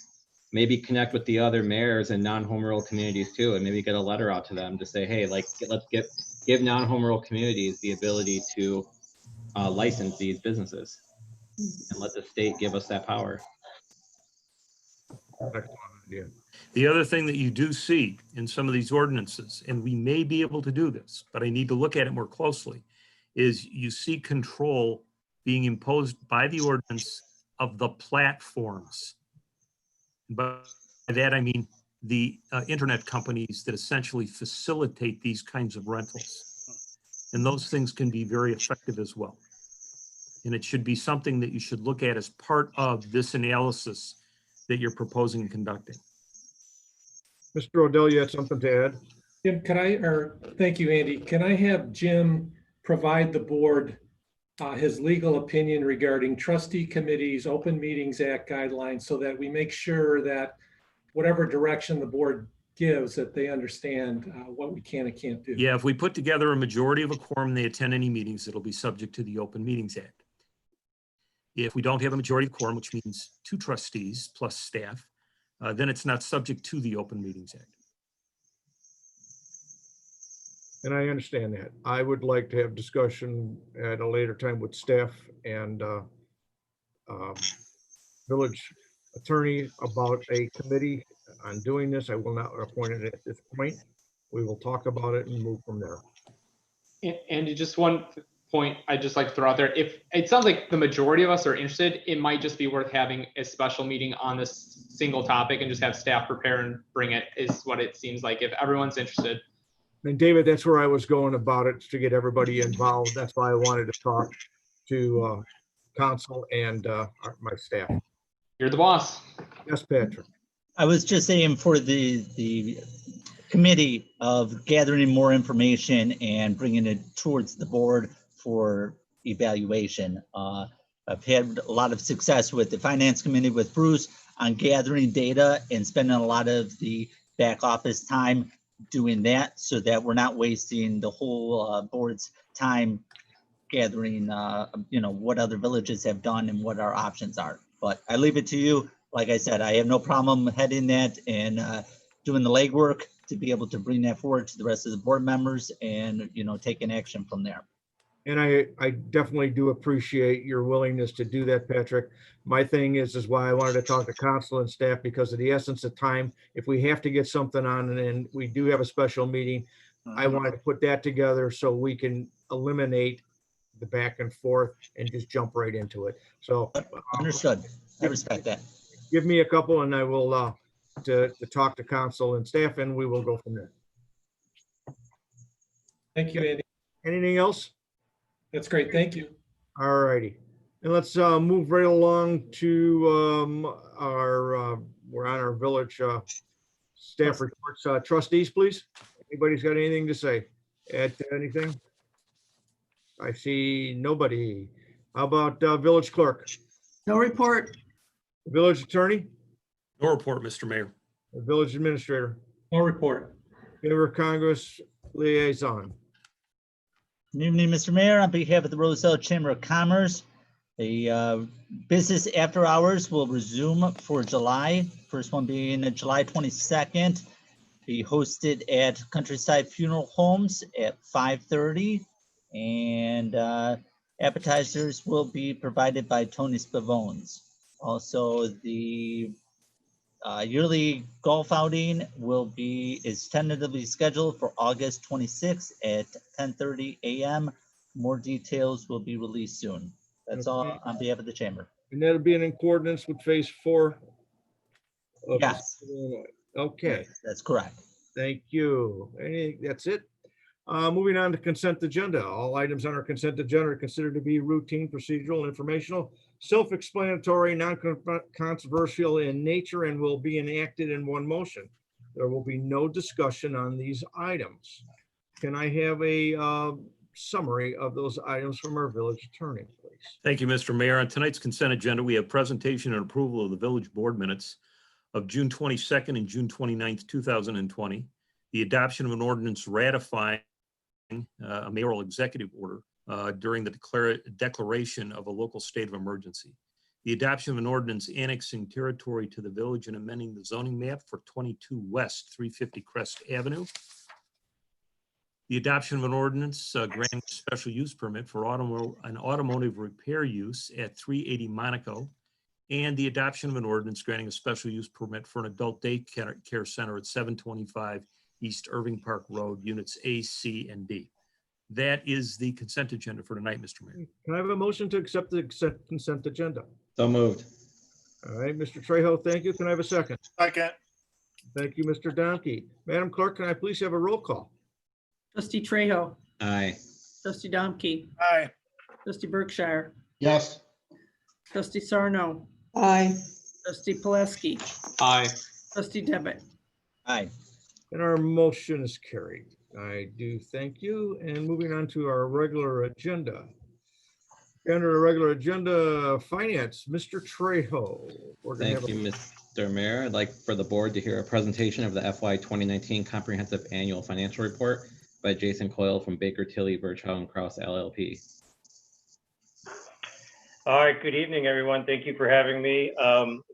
S9: maybe connect with the other mayors and non-home rule communities too, and maybe get a letter out to them to say, hey, let's give non-home rule communities the ability to license these businesses and let the state give us that power.
S2: The other thing that you do see in some of these ordinances, and we may be able to do this, but I need to look at it more closely, is you see control being imposed by the ordinance of the platforms. By that, I mean the internet companies that essentially facilitate these kinds of rentals. And those things can be very effective as well. And it should be something that you should look at as part of this analysis that you're proposing and conducting.
S4: Mr. Odell, you had something to add?
S1: Jim, thank you, Andy. Can I have Jim provide the board his legal opinion regarding trustee committees, Open Meetings Act guidelines, so that we make sure that whatever direction the board gives, that they understand what we can and can't do.
S2: Yeah, if we put together a majority of a quorum, they attend any meetings, it'll be subject to the Open Meetings Act. If we don't have a majority of quorum, which means 2 trustees plus staff, then it's not subject to the Open Meetings Act.
S4: And I understand that. I would like to have discussion at a later time with staff and village attorney about a committee on doing this. I will not appoint it at this point. we will talk about it and move from there.
S3: And just one point I'd just like to throw out there. If it sounds like the majority of us are interested, it might just be worth having a special meeting on this single topic and just have staff prepare and bring it, is what it seems like, if everyone's interested.
S4: And David, that's where I was going about it, to get everybody involved. That's why I wanted to talk to council and my staff.
S3: You're the boss.
S4: Yes, Patrick.
S10: I was just saying for the committee of gathering more information and bringing it towards the board for evaluation. I've had a lot of success with the finance committee with Bruce on gathering data and spending a lot of the back office time doing that, so that we're not wasting the whole board's time gathering, what other villages have done and what our options are. But I leave it to you. Like I said, I have no problem heading that and doing the legwork to be able to bring that forward to the rest of the board members and, taking action from there.
S4: And I definitely do appreciate your willingness to do that, Patrick. My thing is why I wanted to talk to council and staff, because of the essence of time. If we have to get something on and we do have a special meeting, I wanted to put that together so we can eliminate the back and forth and just jump right into it. So
S10: Understood. I respect that.
S4: give me a couple and I will to talk to council and staff, and we will go from there.
S1: Thank you, Andy.
S4: Anything else?
S1: That's great. Thank you.
S4: All righty. And let's move right along to we're on our village staff reports. Trustees, please. Anybody's got anything to say? Add to anything? I see nobody. How about village clerk?
S5: No report.
S4: Village attorney?
S2: No report, Mr. Mayor.
S4: Village administrator?
S1: No report.
S4: Member of Congress liaison?
S10: Good evening, Mr. Mayor. On behalf of the Roselle Chamber of Commerce, the business after hours will resume for July. First one being July 22nd, be hosted at Countryside Funeral Homes at 5:30. And appetizers will be provided by Tony Spavones. Also, the yearly golf outing is tentatively scheduled for August 26th at 10:30 a.m. More details will be released soon. That's all on behalf of the chamber.
S4: And that'll be in accordance with phase 4? of the
S10: Yes.
S4: state of Illinois. Okay,
S10: That's correct.
S4: thank you. That's it. Moving on to consent agenda. All items on our consent agenda are considered to be routine, procedural, and informational, self-explanatory, non-controversial in nature, and will be enacted in one motion. There will be no discussion on these items. Can I have a summary of those items from our village attorney, please?
S2: Thank you, Mr. Mayor. On tonight's consent agenda, we have presentation and approval of the village board minutes of June 22nd and June 29th, 2020, the adoption of an ordinance ratifying a mayoral executive order during the declaration of a local state of emergency, the adoption of an ordinance annexing territory to the village and amending the zoning map for 22 West 350 Crest Avenue, the adoption of an ordinance granting a special use permit for an automotive repair use at 380 Monaco, and the adoption of an ordinance granting a special use permit for an adult day care center at 725 East Irving Park Road, units A, C, and D. That is the consent agenda for tonight, Mr. Mayor.
S4: Can I have a motion to accept the consent agenda?
S9: So moved.
S4: All right, Mr. Trejo, thank you. Can I have a second?
S7: Second.
S4: Thank you, Mr. Domke. Madam Clerk, can I please have a roll call?
S5: Trustee Trejo,
S9: Aye.
S5: trustee Domke,
S7: Aye.
S5: trustee Berkshire,
S11: Yes.
S5: trustee Sarno,
S12: Aye.
S5: trustee Poleski,
S3: Aye.
S5: trustee Devitt.
S10: Aye.
S4: And our motion is carried. I do thank you. And moving on to our regular agenda. Under the regular agenda, finance, Mr. Trejo. We're gonna
S9: Thank
S4: have
S9: you, Mr. Mayor. I'd like for the board to hear a presentation of the FY 2019 Comprehensive Annual Financial Report by Jason Coyle from Baker Tilly Virchow and Kraus LLP.
S13: All right, good evening, everyone. Thank you for having me.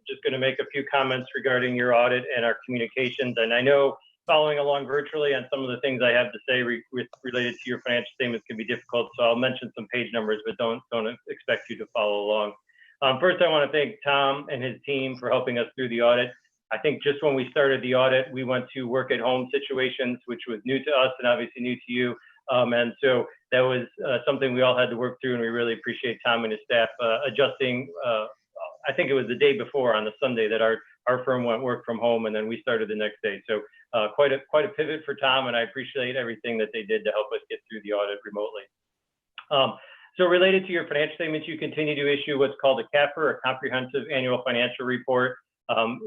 S13: Just going to make a few comments regarding your audit and our communications. And I know following along virtually on some of the things I have to say related to your financial statements can be difficult. So I'll mention some page numbers, but don't expect you to follow along. First, I want to thank Tom and his team for helping us through the audit. I think just when we started the audit, we went to work at home situations, which was new to us and obviously new to you. And so that was something we all had to work through, and we really appreciate Tom and his staff adjusting. I think it was the day before on the Sunday that our firm went work from home, and then we started the next day. So quite a pivot for Tom, and I appreciate everything that they did to help us get through the audit remotely. So related to your financial statements, you continue to issue what's called a Kaffir, a comprehensive annual financial report.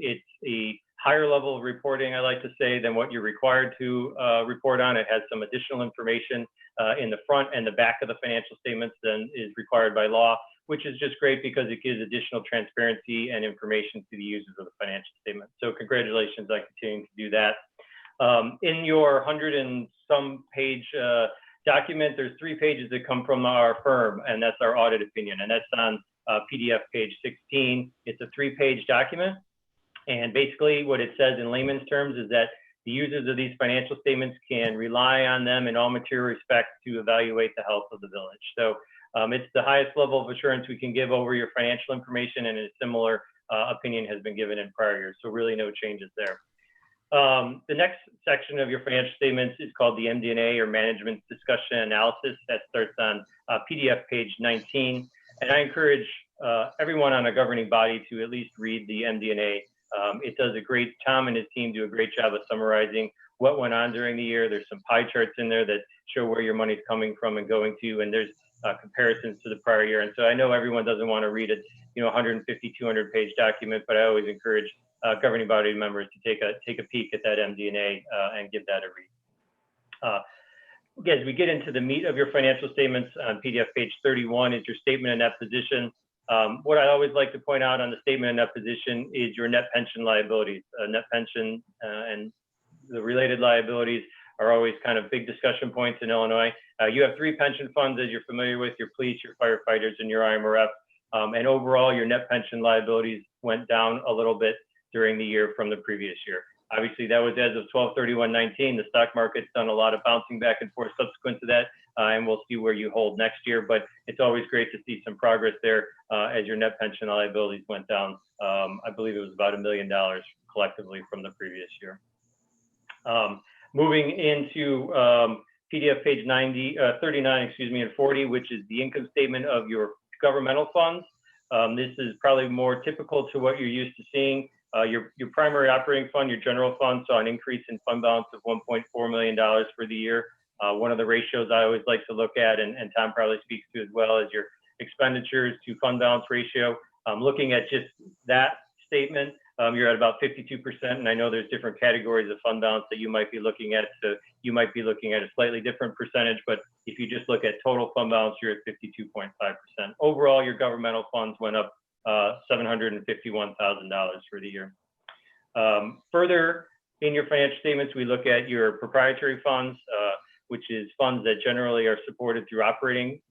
S13: It's a higher level of reporting, I like to say, than what you're required to report on. It has some additional information in the front and the back of the financial statements than is required by law, which is just great because it gives additional transparency and information to the users of the financial statement. So congratulations on continuing to do that. In your 100 and some page document, there's 3 pages that come from our firm, and that's our audit opinion, and that's on PDF page 16. It's a 3-page document, and basically what it says in layman's terms is that the users of these financial statements can rely on them in all material respects to evaluate the health of the village. So it's the highest level of assurance we can give over your financial information, and a similar opinion has been given in prior years, so really no changes there. The next section of your financial statements is called the Mdna, or Management Discussion Analysis. That starts on PDF page 19. And I encourage everyone on a governing body to at least read the Mdna. It does a great, Tom and his team do a great job of summarizing what went on during the year. There's some pie charts in there that show where your money's coming from and going to, and there's comparisons to the prior year. And so I know everyone doesn't want to read a 150, 200 page document, but I always encourage governing body members to take a peek at that Mdna and give that a read. As we get into the meat of your financial statements, on PDF page 31 is your statement of net position. What I always like to point out on the statement of net position is your net pension liabilities. Net pension and the related liabilities are always kind of big discussion points in Illinois. You have 3 pension funds, as you're familiar with: your police, your firefighters, and your IMRF. And overall, your net pension liabilities went down a little bit during the year from the previous year. Obviously, that was as of 12/31/19. The stock market's done a lot of bouncing back and forth subsequent to that, and we'll see where you hold next year. But it's always great to see some progress there as your net pension liabilities went down. I believe it was about $1 million collectively from the previous year. Moving into PDF page 39, and 40, which is the income statement of your governmental funds. This is probably more typical to what you're used to seeing. Your primary operating fund, your general fund, saw an increase in fund balance of $1.4 million for the year. One of the ratios I always like to look at, and Tom probably speaks to as well, is your expenditures to fund balance ratio. Looking at just that statement, you're at about 52%, and I know there's different categories of fund balance that you might be looking at, so you might be looking at a slightly different percentage, but if you just look at total fund balance, you're at 52.5%. Overall, your governmental funds went up $751,000 for the year. Further in your financial statements, we look at your proprietary funds, which is funds that generally are supported through operating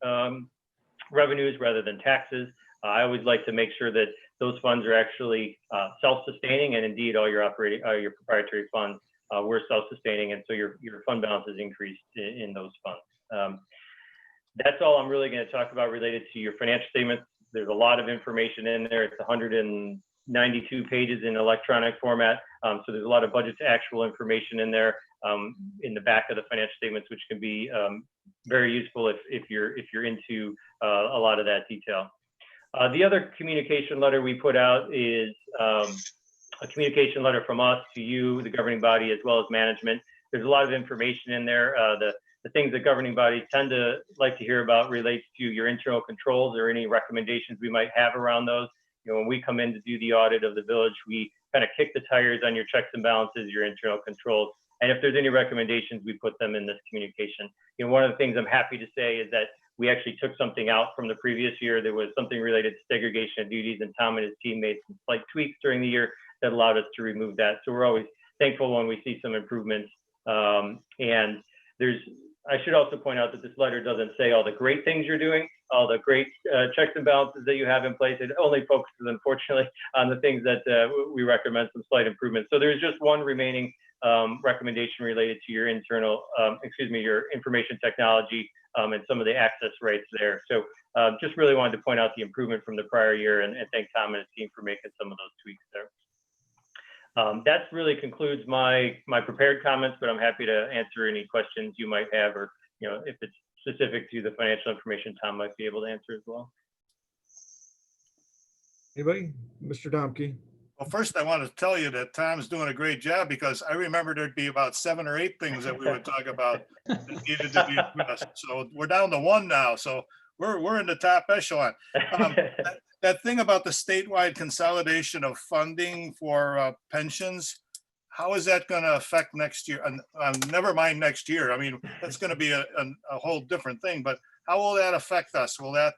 S13: revenues rather than taxes. I always like to make sure that those funds are actually self-sustaining, and indeed all your proprietary funds were self-sustaining, and so your fund balance has increased in those funds. That's all I'm really going to talk about related to your financial statements. There's a lot of information in there. It's 192 pages in electronic format. So there's a lot of budget to actual information in there in the back of the financial statements, which can be very useful if you're into a lot of that detail. The other communication letter we put out is a communication letter from us to you, the governing body, as well as management. There's a lot of information in there. The things that governing bodies tend to like to hear about relates to your internal controls or any recommendations we might have around those. When we come in to do the audit of the village, we kind of kick the tires on your checks and balances, your internal controls. And if there's any recommendations, we put them in this communication. One of the things I'm happy to say is that we actually took something out from the previous year. There was something related to segregation of duties, and Tom and his team made some slight tweaks during the year that allowed us to remove that. So we're always thankful when we see some improvements. And I should also point out that this letter doesn't say all the great things you're doing, all the great checks and balances that you have in place. It only focuses, unfortunately, on the things that we recommend some slight improvements. So there's just one remaining recommendation related to your your information technology and some of the access rights there. So just really wanted to point out the improvement from the prior year and thank Tom and his team for making some of those tweaks there. That really concludes my prepared comments, but I'm happy to answer any questions you might have, or if it's specific to the financial information, Tom might be able to answer as well.
S4: Anybody? Mr. Domke?
S7: Well, first I want to tell you that Tom's doing a great job, because I remember there'd be about 7 or 8 things that we would talk about that needed to be addressed. So we're down to 1 now. So we're in the top echelon. That thing about the statewide consolidation of funding for pensions, how is that going to affect next year? And never mind next year. I mean, that's going to be a whole different thing. But how will that affect us? Will that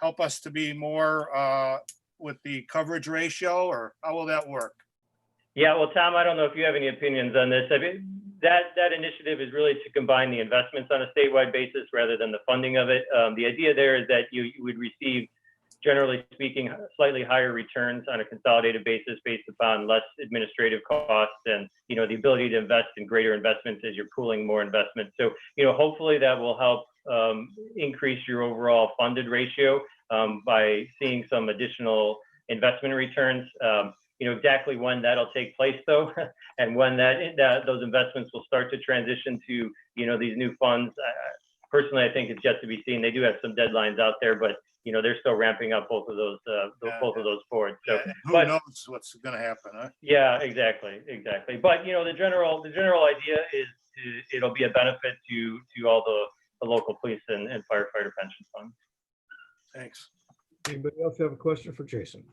S7: help us to be more with the coverage ratio, or how will that work?
S13: Yeah, well, Tom, I don't know if you have any opinions on this. I mean, that initiative is really to combine the investments on a statewide basis rather than the funding of it. The idea there is that you would receive, generally speaking, slightly higher returns on a consolidated basis based upon less administrative costs and, the ability to invest in greater investments as you're pooling more investments. So, hopefully that will help increase your overall funded ratio by seeing some additional investment returns. Exactly when that'll take place though, and when those investments will start to transition to, these new funds. Personally, I think it's yet to be seen. They do have some deadlines out there, but they're still ramping up both of those forward. So
S7: who knows what's going to happen, huh?
S13: Yeah, exactly. But the general idea is it'll be a benefit to all the local police and firefighter pension funds.
S7: Thanks.
S4: Anybody else have a question for Jason?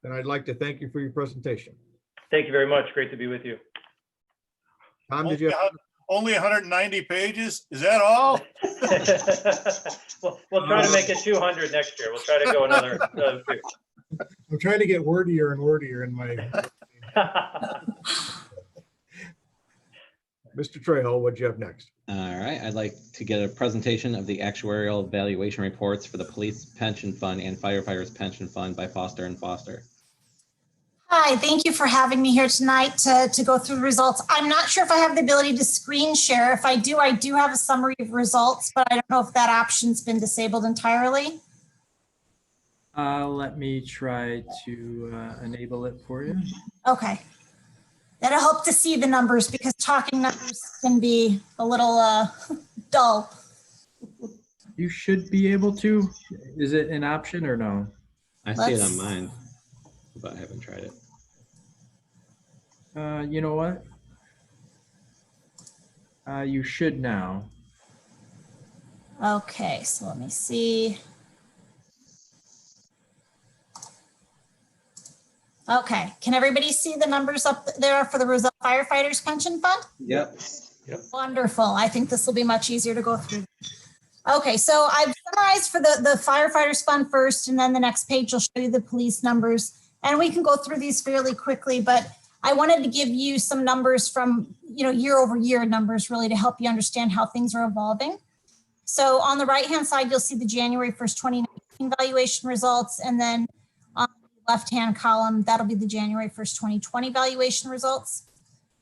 S4: Then I'd like to thank you for your presentation.
S13: Thank you very much. Great to be with you.
S4: Tom, did you have?
S7: Only 190 pages? Is that all?
S13: We'll try to make it 200 next year. We'll try to go another 2.
S12: I'm trying to get wordier and wordier in my.
S4: Mr. Trejo, what'd you have next?
S9: All right, I'd like to get a presentation of the actuarial valuation reports for the police pension fund and firefighters pension fund by Foster and Foster.
S14: Hi, thank you for having me here tonight to go through the results. I'm not sure if I have the ability to screen share. If I do have a summary of results, but I don't know if that option's been disabled entirely.
S15: Let me try to enable it for you.
S14: Okay. That'll help to see the numbers, because talking numbers can be a little dull.
S15: You should be able to. Is it an option or no?
S9: I see it on mine, but I haven't tried it.
S15: You know what? You should now.
S14: Okay, so let me see. Okay, can everybody see the numbers up there for the Roselle Firefighters Pension Fund?
S9: Yep.
S14: Wonderful. I think this will be much easier to go through. Okay, so I've summarized for the Firefighters Fund first, and then the next page will show you the police numbers. And we can go through these fairly quickly, but I wanted to give you some numbers from, year over year numbers, really to help you understand how things are evolving. So on the right-hand side, you'll see the January 1st, 2019 valuation results, and then on the left-hand column, that'll be the January 1st, 2020 valuation results.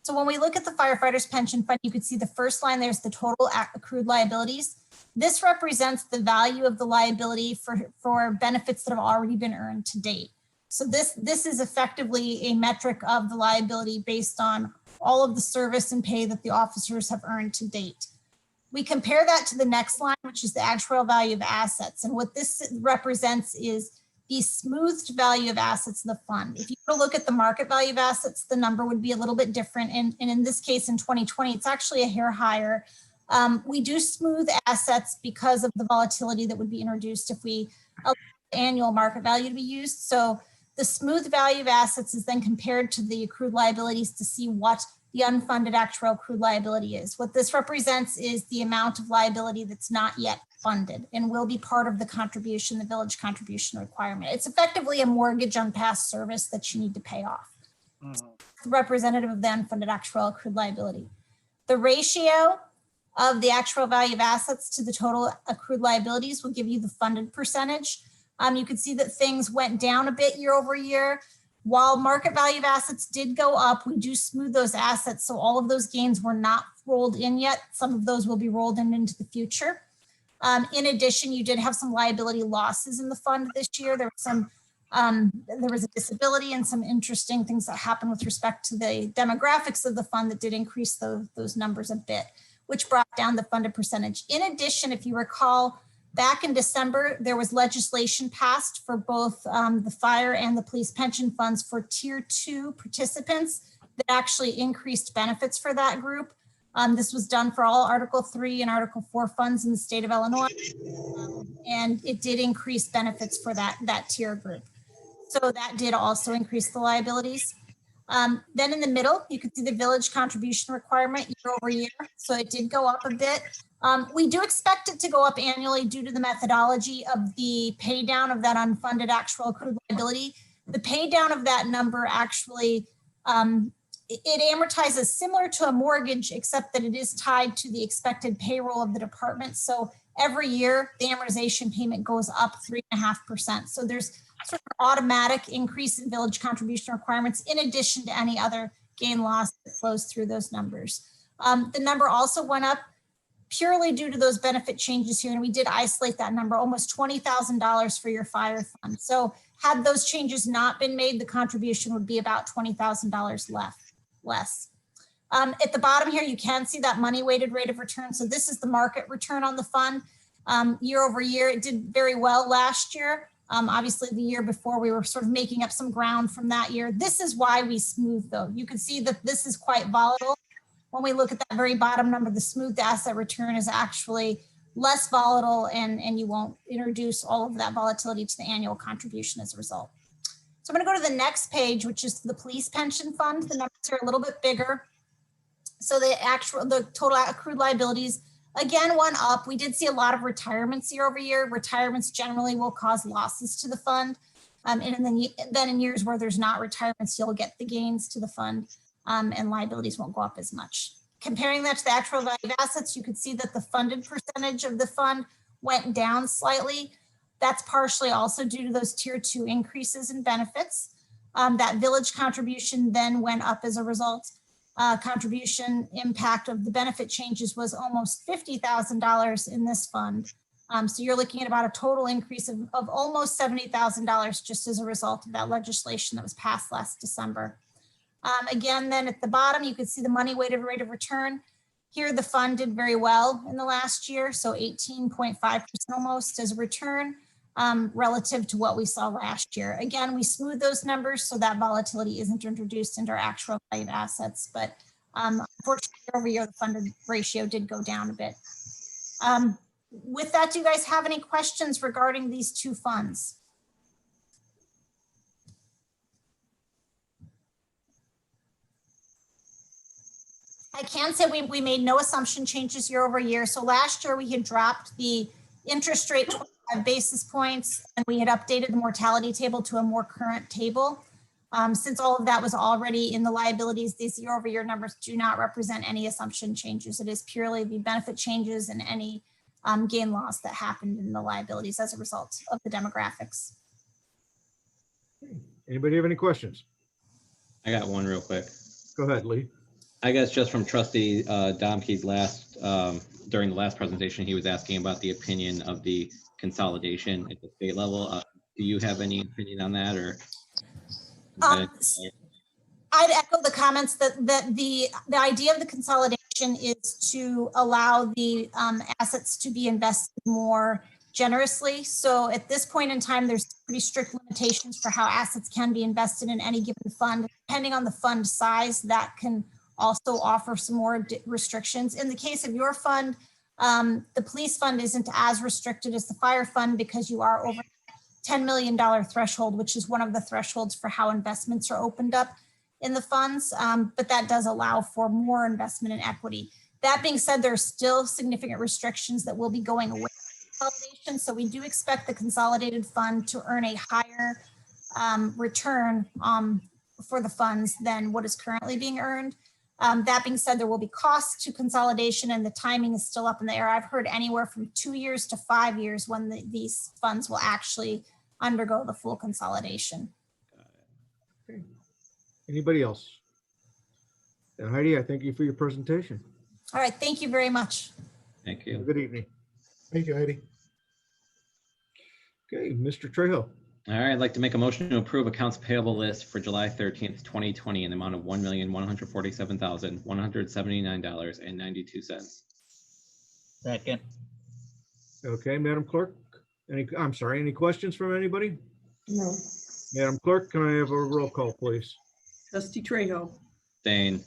S14: So when we look at the Firefighters Pension Fund, you could see the first line, there's the total accrued liabilities. This represents the value of the liability for benefits that have already been earned to date. So this is effectively a metric of the liability based on all of the service and pay that the officers have earned to date. We compare that to the next line, which is the actuarial value of assets. And what this represents is the smoothed value of assets of the fund. If you were to look at the market value of assets, the number would be a little bit different. And in this case, in 2020, it's actually a hair higher. We do smooth assets because of the volatility that would be introduced if we allow the annual market value to be used. So the smooth value of assets is then compared to the accrued liabilities to see what the unfunded actuarial accrued liability is. What this represents is the amount of liability that's not yet funded and will be part of the contribution, the village contribution requirement. It's effectively a mortgage on past service that you need to pay off. It's representative of the unfunded actuarial accrued liability. The ratio of the actuarial value of assets to the total accrued liabilities will give you the funded percentage. You can see that things went down a bit year over year. While market value of assets did go up, we do smooth those assets. So all of those gains were not rolled in yet. Some of those will be rolled in into the future. In addition, you did have some liability losses in the fund this year. There were some There was a disability and some interesting things that happened with respect to the demographics of the fund that did increase those numbers a bit, which brought down the funded percentage. In addition, if you recall, back in December, there was legislation passed for both the fire and the police pension funds for tier 2 participants that actually increased benefits for that group. This was done for all Article 3 and Article 4 funds in the state of Illinois. And it did increase benefits for that tier group. So that did also increase the liabilities. Then in the middle, you can see the village contribution requirement year over year. So it did go up a bit. We do expect it to go up annually due to the methodology of the pay down of that unfunded actual accrued liability. The pay down of that number actually, it amortizes similar to a mortgage, except that it is tied to the expected payroll of the department. So every year, the amortization payment goes up 3.5%. So there's sort of an automatic increase in village contribution requirements in addition to any other gain loss that flows through those numbers. The number also went up purely due to those benefit changes here. And we did isolate that number, almost $20,000 for your fire fund. So had those changes not been made, the contribution would be about $20,000 less. At the bottom here, you can see that money weighted rate of return. So this is the market return on the fund. Year over year, it did very well last year. Obviously, the year before, we were sort of making up some ground from that year. This is why we smooth, though. You can see that this is quite volatile. When we look at that very bottom number, the smooth asset return is actually less volatile, and you won't introduce all of that volatility to the annual contribution as a result. So I'm going to go to the next page, which is the police pension fund. The numbers are a little bit bigger. So the total accrued liabilities again went up. We did see a lot of retirements year over year. Retirements generally will cause losses to the fund. And then in years where there's not retirements, you'll get the gains to the fund, and liabilities won't go up as much. Comparing that to the actual value of assets, you could see that the funded percentage of the fund went down slightly. That's partially also due to those tier 2 increases in benefits. That village contribution then went up as a result. Contribution impact of the benefit changes was almost $50,000 in this fund. So you're looking at about a total increase of almost $70,000 just as a result of that legislation that was passed last December. Again, then at the bottom, you could see the money weighted rate of return. Here, the fund did very well in the last year, so 18.5% almost as a return relative to what we saw last year. Again, we smooth those numbers so that volatility isn't introduced into our actual value of assets, but unfortunately, year over year, the funded ratio did go down a bit. With that, do you guys have any questions regarding these two funds? I can say we made no assumption changes year over year. So last year we had dropped the interest rate 25 basis points, and we had updated the mortality table to a more current table. Since all of that was already in the liabilities, these year over year numbers do not represent any assumption changes. It is purely the benefit changes and any gain loss that happened in the liabilities as a result of the demographics.
S4: Anybody have any questions?
S9: I got one real quick.
S4: Go ahead, Lee.
S9: I guess just from Trustee Domke's during the last presentation, he was asking about the opinion of the consolidation at the state level. Do you have any opinion on that, or?
S14: I'd echo the comments that the idea of the consolidation is to allow the assets to be invested more generously. So at this point in time, there's pretty strict limitations for how assets can be invested in any given fund. Depending on the fund size, that can also offer some more restrictions. In the case of your fund, the police fund isn't as restricted as the fire fund because you are over $10 million threshold, which is one of the thresholds for how investments are opened up in the funds. But that does allow for more investment in equity. That being said, there are still significant restrictions that will be going away with consolidation. So we do expect the consolidated fund to earn a higher return for the funds than what is currently being earned. That being said, there will be costs to consolidation, and the timing is still up in the air. I've heard anywhere from 2 years to 5 years when these funds will actually undergo the full consolidation.
S4: Okay. Anybody else? Heidi, I thank you for your presentation.
S14: All right, thank you very much.
S9: Thank you.
S4: Good evening.
S12: Thank you, Heidi.
S4: Okay, Mr. Trejo.
S9: All right, I'd like to make a motion to approve accounts payable list for July 13th, 2020 in the amount of $1,147,179.92.
S10: Second.
S4: Okay, Madam Clerk, I'm sorry, any questions from anybody?
S5: No.
S4: Madam Clerk, can I have a roll call, please?
S5: Trustee Trejo,
S9: Abstain.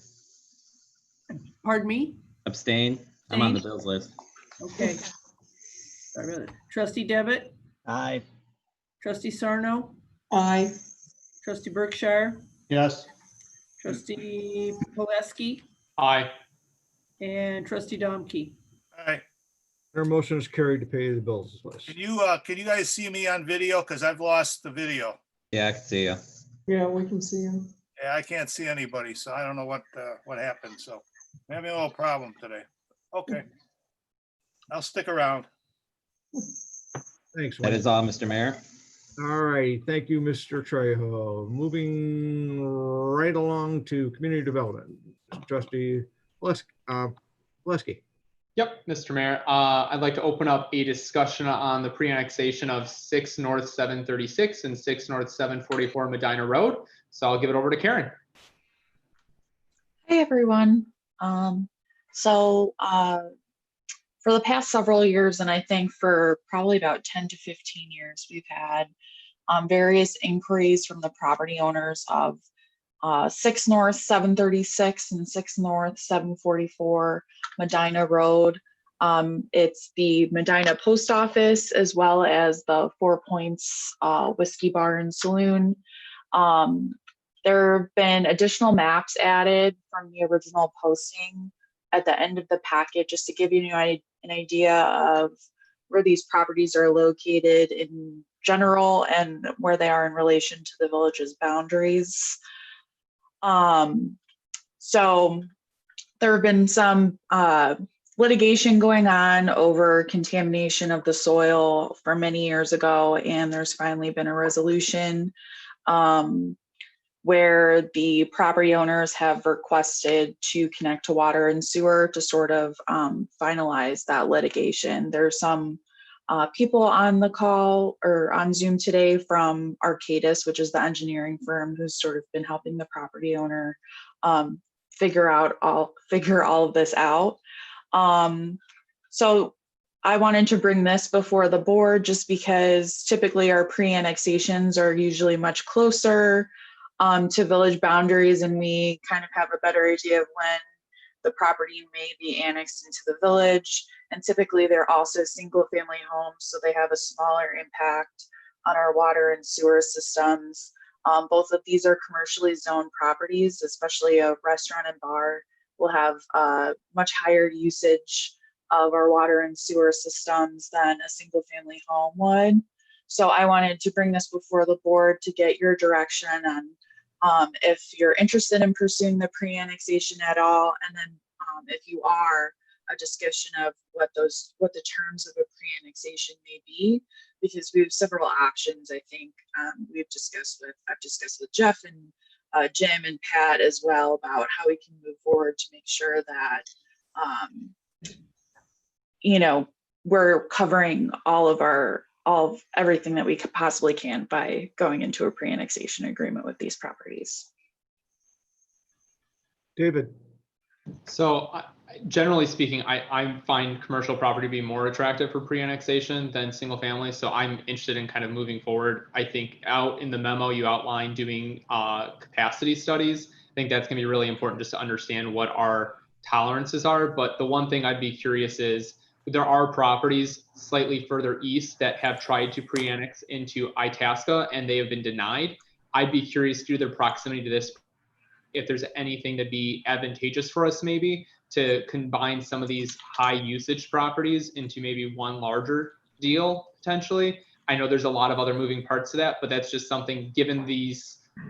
S5: pardon me?
S9: Abstain. I'm on the
S5: Abstain?
S9: bills list.
S5: Okay. Sorry about that. Trustee Devitt,
S10: Aye.
S5: trustee Sarno,
S16: Aye.
S5: trustee Berkshire,
S11: Yes.
S5: trustee Poleski,
S3: Aye.
S5: and trustee Domke.
S7: All right.
S4: Our motion is carried to pay the bills list.
S7: Can you guys see me on video? Because I've lost the video.
S9: Yeah, I can see you.
S16: Yeah, we can see him.
S7: Yeah, I can't see anybody, so I don't know what happened. So I'm having a little problem today. Okay. I'll stick around.
S4: Thanks.
S9: That is all, Mr. Mayor.
S4: All right, thank you, Mr. Trejo. Moving right along to community development. Trustee Leski.
S3: Yep, Mr. Mayor. I'd like to open up a discussion on the pre-annexation of 6 North 736 and 6 North 744 Mdna Road. So I'll give it over to Karen.
S17: Hey, everyone. For the past several years, and I think for probably about 10 to 15 years, we've had various inquiries from the property owners of 6 North 736 and 6 North 744 Mdna Road. It's the Mdna Post Office as well as the 4 Points Whiskey Bar and Saloon. There have been additional maps added from the original posting at the end of the packet, just to give you an idea of where these properties are located in general and where they are in relation to the village's boundaries. So there have been some litigation going on over contamination of the soil for many years ago, and there's finally been a resolution where the property owners have requested to connect to water and sewer to sort of finalize that litigation. There's some people on the call or on Zoom today from Arcadis, which is the engineering firm who's sort of been helping the property owner figure all of this out. So I wanted to bring this before the board just because typically our pre-annexations are usually much closer to village boundaries, and we kind of have a better idea of when the property may be annexed into the village. And typically they're also single family homes, so they have a smaller impact on our water and sewer systems. Both of these are commercially zoned properties, especially a restaurant and bar will have much higher usage of our water and sewer systems than a single family home would. So I wanted to bring this before the board to get your direction on if you're interested in pursuing the pre-annexation at all, and then if you are, a discussion of what the terms of a pre-annexation may be, because we have several options. I think I've discussed with Jeff and Jim and Pat as well about how we can move forward to make sure that we're covering all of everything that we could possibly can by going into a pre-annexation agreement with these properties.
S4: David.
S3: So generally speaking, I find commercial property to be more attractive for pre-annexation than single family. So I'm interested in kind of moving forward. I think out in the memo you outlined doing capacity studies. I think that's going to be really important just to understand what our tolerances are. But the one thing I'd be curious is, there are properties slightly further east that have tried to pre-annex into Itasca and they have been denied. I'd be curious due to their proximity to this, if there's anything that'd be advantageous for us maybe to combine some of these high usage properties into maybe one larger deal potentially. I know there's a lot of other moving parts to that, but that's just something, given the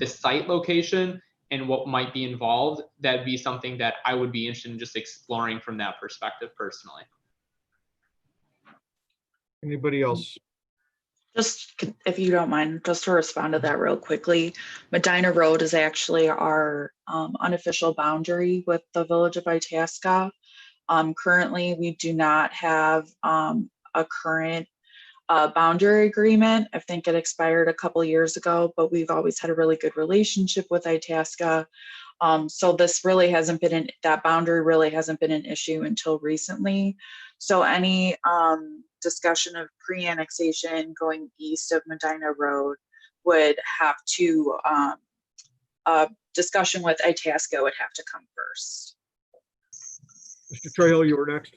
S3: site location and what might be involved, that'd be something that I would be interested in just exploring from that perspective personally.
S4: Anybody else?
S17: Just, if you don't mind, just to respond to that real quickly, Mdna Road is actually our unofficial boundary with the village of Itasca. Currently, we do not have a current boundary agreement. I think it expired a couple years ago, but we've always had a really good relationship with Itasca. So this really hasn't been that boundary really hasn't been an issue until recently. So any discussion of pre-annexation going east of Mdna Road would have to, discussion with Itasca would have to come first.
S4: Mr. Trejo, you were next.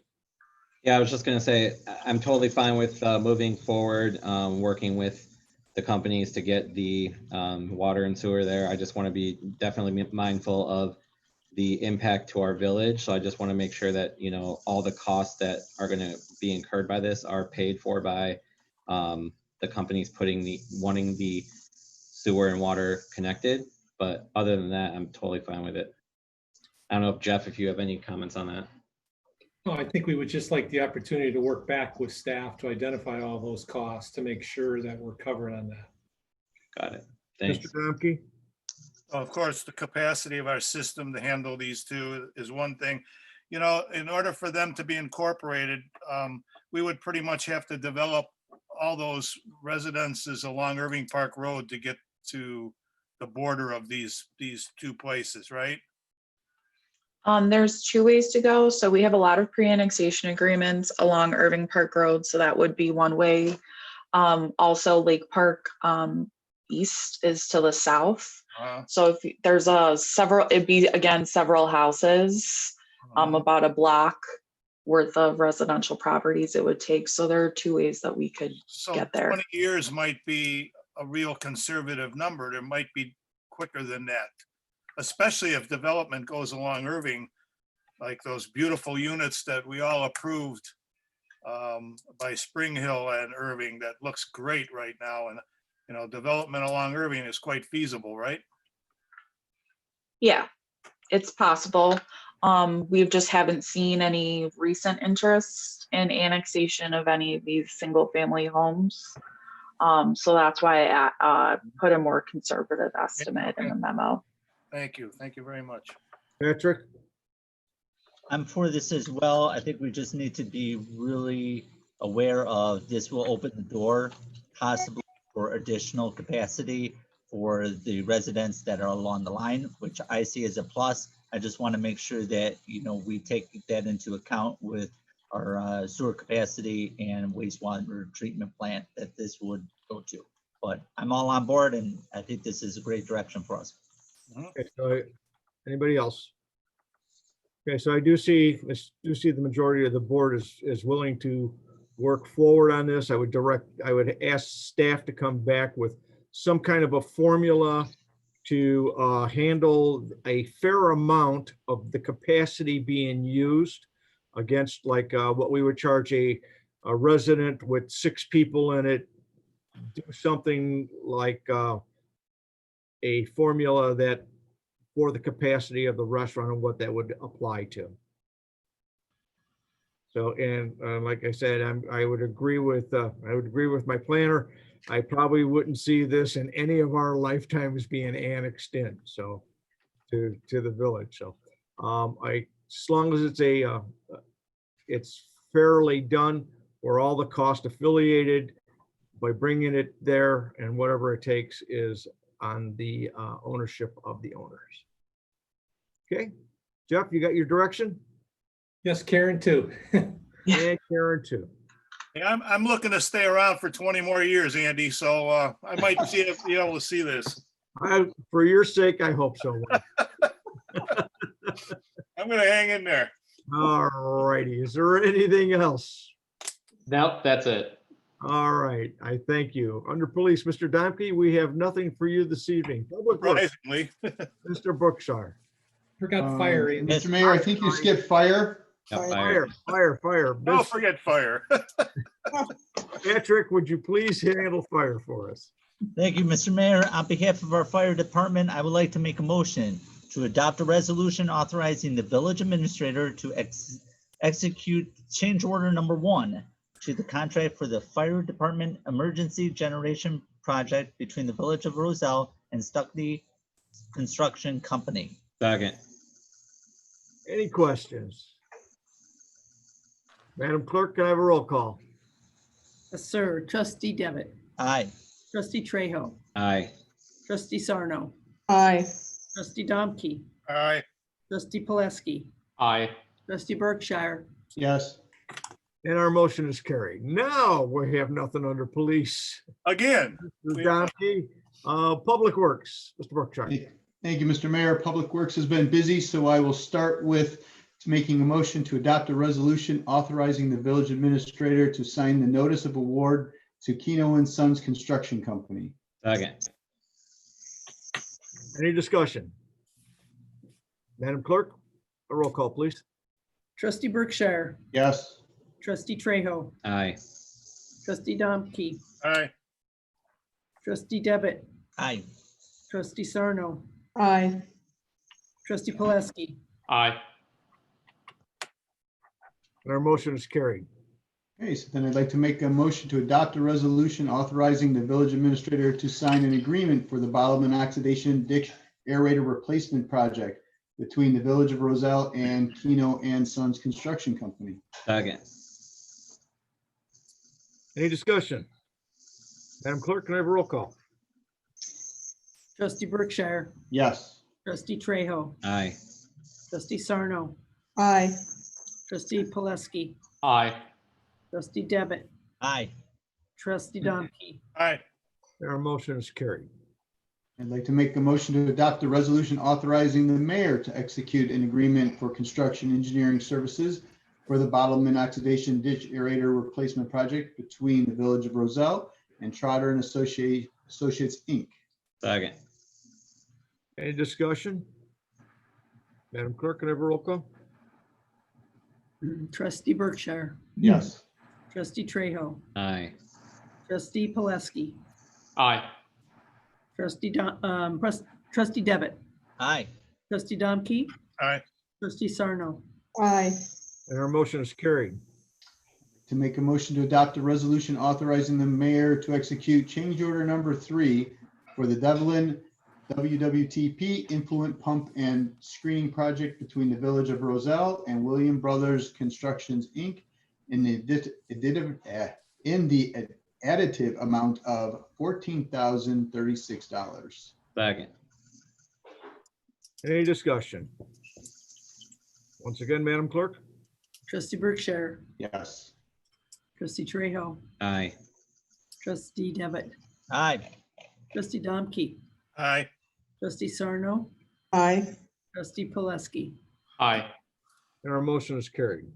S9: Yeah, I was just gonna say, I'm totally fine with moving forward, working with the companies to get the water and sewer there. I just want to be definitely mindful of the impact to our village. So I just want to make sure that, you know, all the costs that are going to be incurred by this are paid for by the companies wanting the sewer and water connected. But other than that, I'm totally fine with it. I don't know if Jeff, if you have any comments on that.
S1: No, I think we would just like the opportunity to work back with staff to identify all those costs to make sure that we're covered on that.
S9: Got it. Thanks.
S4: Mr. Domke?
S7: Of course, the capacity of our system to handle these two is one thing. You know, in order for them to be incorporated, we would pretty much have to develop all those residences along Irving Park Road to get to the border of these two places, right?
S17: There's two ways to go. So we have a lot of pre-annexation agreements along Irving Park Road. So that would be one way. Also Lake Park East is to the south. So if there's it'd be again, several houses, about a block worth of residential properties it would take. So there are two ways that we could get there.
S7: 20 years might be a real conservative number. There might be quicker than that, especially if development goes along Irving, like those beautiful units that we all approved by Spring Hill and Irving. That looks great right now. And, you know, development along Irving is quite feasible, right?
S17: Yeah, it's possible. We just haven't seen any recent interest in annexation of any of these single family homes. So that's why I put a more conservative estimate in the memo.
S7: Thank you. Thank you very much.
S4: Patrick?
S10: I'm for this as well. I think we just need to be really aware of this will open the door possibly for additional capacity for the residents that are along the line, which I see as a plus. I just want to make sure that, you know, we take that into account with our sewer capacity and wastewater treatment plant that this would go to. But I'm all on board, and I think this is a great direction for us.
S4: Okay, so anybody else? Okay, so I do see the majority of the board is willing to work forward on this. I would ask staff to come back with some kind of a formula to handle a fair amount of the capacity being used against like what we would charge a resident with 6 people in it. Do something like a formula that for the capacity of the restaurant and what that would apply to. So, and like I said, I would agree with my planner. I probably wouldn't see this in any of our lifetimes being annexed in, so to the village. So, as long as it's fairly done, where all the cost affiliated by bringing it there, and whatever it takes is on the ownership of the owners. Okay, Jeff, you got your direction?
S1: Yes, Karen too.
S4: Yeah, Karen too.
S7: Yeah, I'm looking to stay around for 20 more years, Andy. So I might be able to see this.
S4: For your sake, I hope so.
S7: I'm going to hang in there.
S4: All righty. Is there anything else?
S3: Nope, that's it.
S4: All right. I thank you. Under police, Mr. Domke, we have nothing for you this evening. Public Works,
S7: Surprisingly.
S4: Mr. Brookshire.
S1: Forgot fire.
S11: Mr. Mayor, I think you skipped fire.
S4: Fire.
S7: Don't forget fire.
S4: Patrick, would you please handle fire for us?
S10: Thank you, Mr. Mayor. On behalf of our fire department, I would like to make a motion to adopt a resolution authorizing the village administrator to execute change order number 1 to the contract for the fire department emergency generation project between the village of Roselle and Stuckney Construction Company.
S9: Second.
S4: Any questions? Madam Clerk, can I have a roll call?
S5: Yes, sir. Trustee Devitt,
S10: Aye.
S5: trustee Trejo,
S9: Aye.
S5: trustee Sarno,
S16: Aye.
S5: trustee Domke,
S7: Aye.
S5: trustee Poleski,
S3: Aye.
S5: trustee Berkshire,
S11: Yes.
S4: And our motion is carried. Now we have nothing under police.
S7: Again.
S4: Mr. Domke, Public Works, Mr. Berkshire.
S11: Thank you, Mr. Mayor. Public Works has been busy, so I will start with making a motion to adopt a resolution authorizing the village administrator to sign the notice of award to Keno and Sons Construction Company.
S9: Second.
S4: Any discussion? Madam Clerk, a roll call, please.
S5: trustee Berkshire,
S11: Yes.
S5: trustee Trejo,
S9: Aye.
S5: trustee Domke,
S7: Aye.
S5: trustee Devitt,
S10: Aye.
S5: trustee Sarno,
S16: Aye.
S5: trustee Poleski,
S3: Aye.
S4: And our motion is carried.
S11: Okay, so then I'd like to make a motion to adopt a resolution authorizing the village administrator to sign an agreement for the bottom oxidation ditch aerator replacement project between the village of Roselle and Keno and Sons Construction Company.
S9: Second.
S4: Any discussion? Madam Clerk, can I have a roll call?
S5: trustee Berkshire,
S11: Yes.
S5: trustee Trejo,
S9: Aye.
S5: trustee Sarno,
S16: Aye.
S5: trustee Poleski,
S3: Aye.
S5: trustee Devitt,
S10: Aye.
S5: trustee Domke,
S7: Aye.
S4: And our motion is carried.
S11: I'd like to make a motion to adopt a resolution authorizing the mayor to execute an agreement for construction engineering services for the bottom oxidation ditch aerator replacement project between the village of Roselle and Trotter and Associates, Inc.
S9: Second.
S4: Any discussion? Madam Clerk, can I have a roll call?
S5: trustee Berkshire,
S11: Yes.
S5: trustee Trejo,
S9: Aye.
S5: trustee Poleski,
S3: Aye.
S5: trustee trustee Devitt,
S10: Aye.
S5: trustee Domke,
S7: Aye.
S5: trustee Sarno,
S16: Aye.
S4: And our motion is carried.
S11: To make a motion to adopt a resolution authorizing the mayor to execute change order number 3 for the Devlin WWTP influent pump and screening project between the village of Roselle and William Brothers Constructions, Inc. in the additive amount of $14,036.
S9: Second.
S4: Any discussion? Once again, Madam Clerk?
S5: trustee Berkshire,
S11: Yes.
S5: trustee Trejo,
S9: Aye.
S5: trustee Devitt,
S10: Aye.
S5: trustee Domke,
S7: Aye.
S5: trustee Sarno,
S16: Aye.
S5: trustee Poleski,
S3: Aye.
S4: And our motion is carried.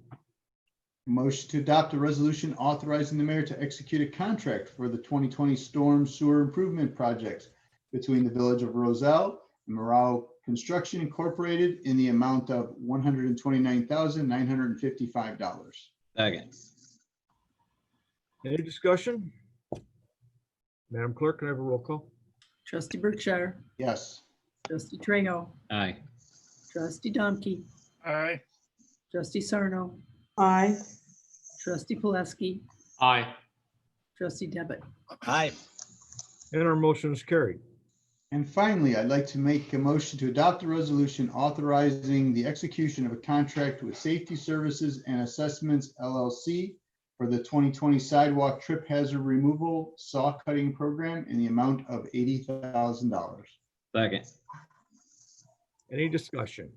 S11: Motion to adopt a resolution authorizing the mayor to execute a contract for the 2020 storm sewer improvement projects between the village of Roselle and Morale Construction Incorporated in the amount of $129,955.
S9: Second.
S4: Any discussion? Madam Clerk, can I have a roll call?
S5: trustee Berkshire,
S11: Yes.
S5: trustee Trejo,
S9: Aye.
S5: trustee Domke,
S7: Aye.
S5: trustee Sarno,
S16: Aye.
S5: trustee Poleski,
S3: Aye.
S5: trustee Devitt,
S10: Aye.
S4: And our motion is carried.
S11: And finally, I'd like to make a motion to adopt a resolution authorizing the execution of a contract with Safety Services and Assessments LLC for the 2020 sidewalk trip hazard removal saw cutting program in the amount of $80,000.
S9: Second.
S4: Any discussion?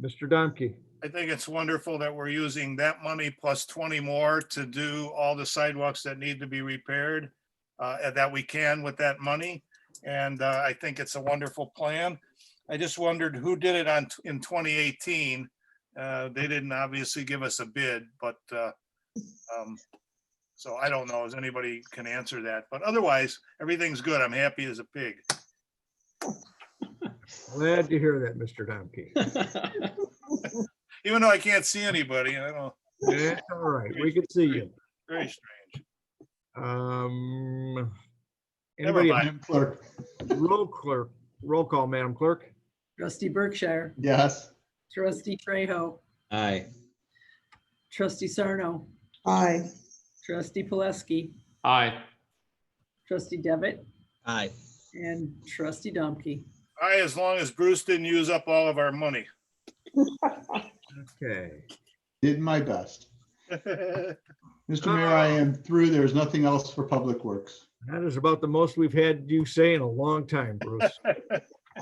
S4: Mr. Domke?
S7: I think it's wonderful that we're using that money plus 20 more to do all the sidewalks that need to be repaired, and that we can with that money. And I think it's a wonderful plan. I just wondered who did it in 2018. They didn't obviously give us a bid, but so I don't know if anybody can answer that. But otherwise, everything's good. I'm happy as a pig.
S4: Glad to hear that, Mr. Domke.
S7: Even though I can't see anybody, I don't.
S4: Yeah, all right, we can see you.
S7: Very strange.
S4: Anybody?
S11: Madam Clerk.
S4: Roll call, Madam Clerk.
S5: trustee Berkshire,
S11: Yes.
S5: trustee Trejo,
S9: Aye.
S5: trustee Sarno,
S16: Aye.
S5: trustee Poleski,
S3: Aye.
S5: trustee Devitt,
S10: Aye.
S5: and trustee Domke.
S7: Aye, as long as Bruce didn't use up all of our money.
S4: Okay.
S11: Did my best. Mr. Mayor, I am through. There's nothing else for Public Works.
S4: That is about the most we've had you say in a long time, Bruce.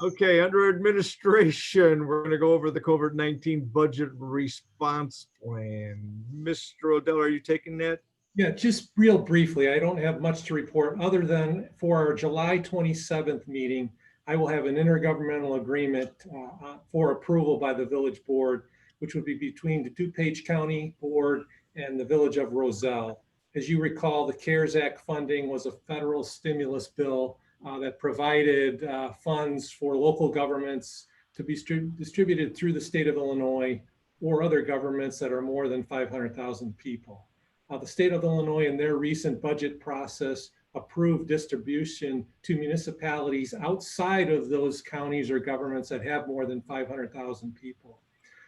S4: Okay, under administration, we're gonna go over the COVID-19 budget response plan. Mr. Odell, are you taking that?
S1: Yeah, just real briefly, I don't have much to report other than for our July 27th meeting, I will have an intergovernmental agreement for approval by the village board, which would be between the DuPage County Board and the village of Roselle. As you recall, the CARES Act funding was a federal stimulus bill that provided funds for local governments to be distributed through the state of Illinois or other governments that are more than 500,000 people. The state of Illinois in their recent budget process approved distribution to municipalities outside of those counties or governments that have more than 500,000 people.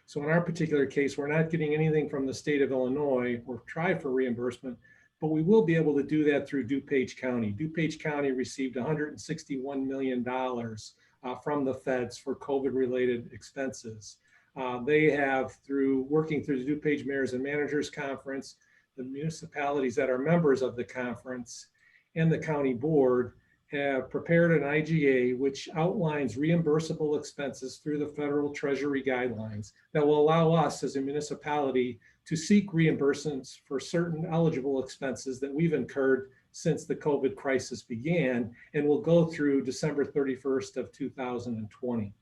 S1: So in our particular case, we're not getting anything from the state of Illinois or try for reimbursement, but we will be able to do that through DuPage County. DuPage County received $161 million from the feds for COVID-related expenses. They have, working through the DuPage Mayors and Managers Conference, the municipalities that are members of the conference and the county board have prepared an IGA which outlines reimbursable expenses through the federal treasury guidelines that will allow us as a municipality to seek reimbursements for certain eligible expenses that we've incurred since the COVID crisis began and will go through December 31st of 2020.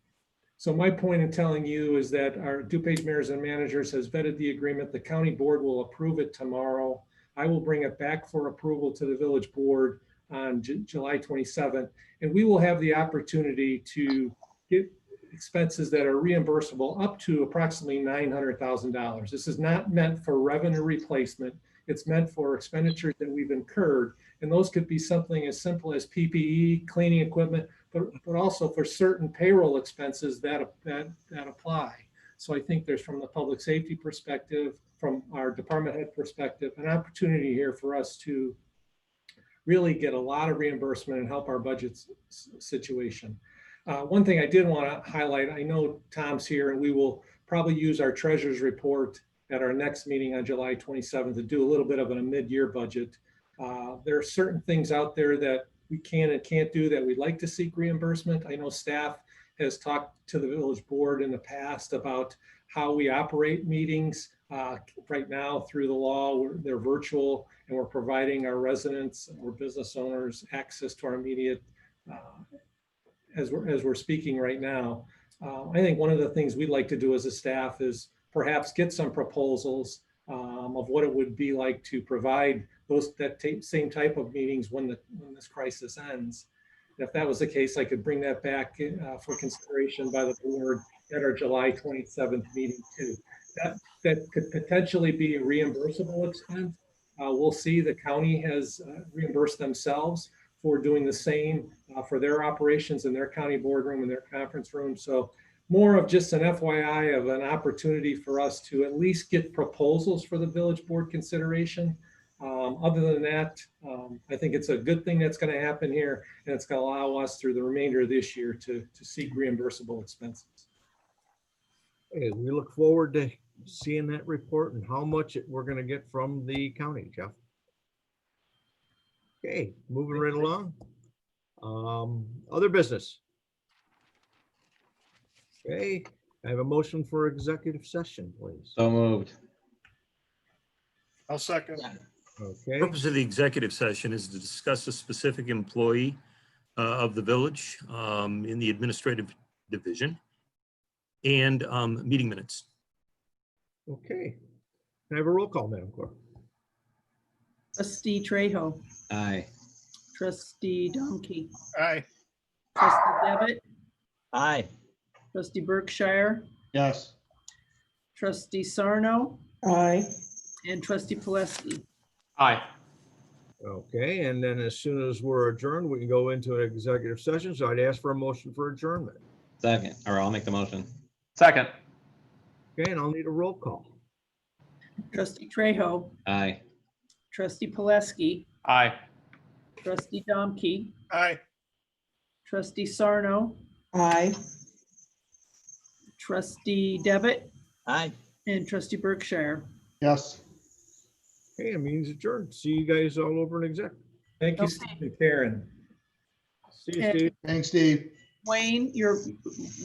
S1: So my point in telling you is that our DuPage Mayors and Managers has vetted the agreement. The county board will approve it tomorrow. I will bring it back for approval to the village board on July 27th, and we will have the opportunity to get expenses that are reimbursable up to approximately $900,000. This is not meant for revenue replacement. It's meant for expenditures that we've incurred, and those could be something as simple as PPE, cleaning equipment, but also for certain payroll expenses that apply. So I think there's, from the public safety perspective, from our department head perspective, an opportunity here for us to really get a lot of reimbursement and help our budget situation. One thing I did want to highlight, I know Tom's here and we will probably use our treasurer's report at our next meeting on July 27th to do a little bit of a mid-year budget. There are certain things out there that we can and can't do that we'd like to seek reimbursement. I know staff has talked to the village board in the past about how we operate meetings. Right now through the law, they're virtual and we're providing our residents or business owners access to our immediate, as we're speaking right now. I think one of the things we'd like to do as a staff is perhaps get some proposals of what it would be like to provide same type of meetings when this crisis ends. If that was the case, I could bring that back for consideration by the board at our July 27th meeting too. That could potentially be a reimbursable expense. We'll see. The county has reimbursed themselves for doing the same for their operations in their county boardroom and their conference room. So more of just an FYI of an opportunity for us to at least get proposals for the village board consideration. Other than that, I think it's a good thing that's going to happen here, and it's going to allow us through the remainder of this year to seek reimbursable expenses.
S4: Hey, we look forward to seeing that report and how much we're going to get from the county, Jeff. Okay, moving right along. Other business. Okay, I have a motion for executive session, please.
S9: So moved.
S7: I'll second.
S4: Okay.
S2: The purpose of the executive session is to discuss a specific employee of the village in the administrative division and meeting minutes.
S4: Okay. Can I have a roll call, Madam Clerk?
S5: Trustee Trejo,
S9: Aye.
S5: Trustee Domke,
S7: Aye.
S5: Trustee Devitt,
S10: Aye.
S5: Trustee Berkshire,
S11: Yes.
S5: Trustee Sarno,
S16: Aye.
S5: and Trustee Poleski.
S3: Aye.
S4: Okay, and then as soon as we're adjourned, we can go into an executive session. So I'd ask for a motion for adjournment.
S9: Second, or I'll make the motion.
S3: Second.
S4: Okay, and I'll need a roll call.
S5: Trustee Trejo,
S9: Aye.
S5: Trustee Poleski,
S3: Aye.
S5: Trustee Domke,
S7: Aye.
S5: Trustee Sarno,
S16: Aye.
S5: Trustee Devitt,
S10: Aye.
S5: and Trustee Berkshire.
S11: Yes.
S4: Hey, meeting's adjourned. See you guys all over in exec.
S1: Thank you,
S5: Okay.
S1: Steve and Karen.
S4: See you,
S5: Okay.
S4: Steve.
S11: Thanks, Steve.
S5: Wayne,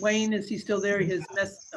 S5: Wayne, is he still there? His mess,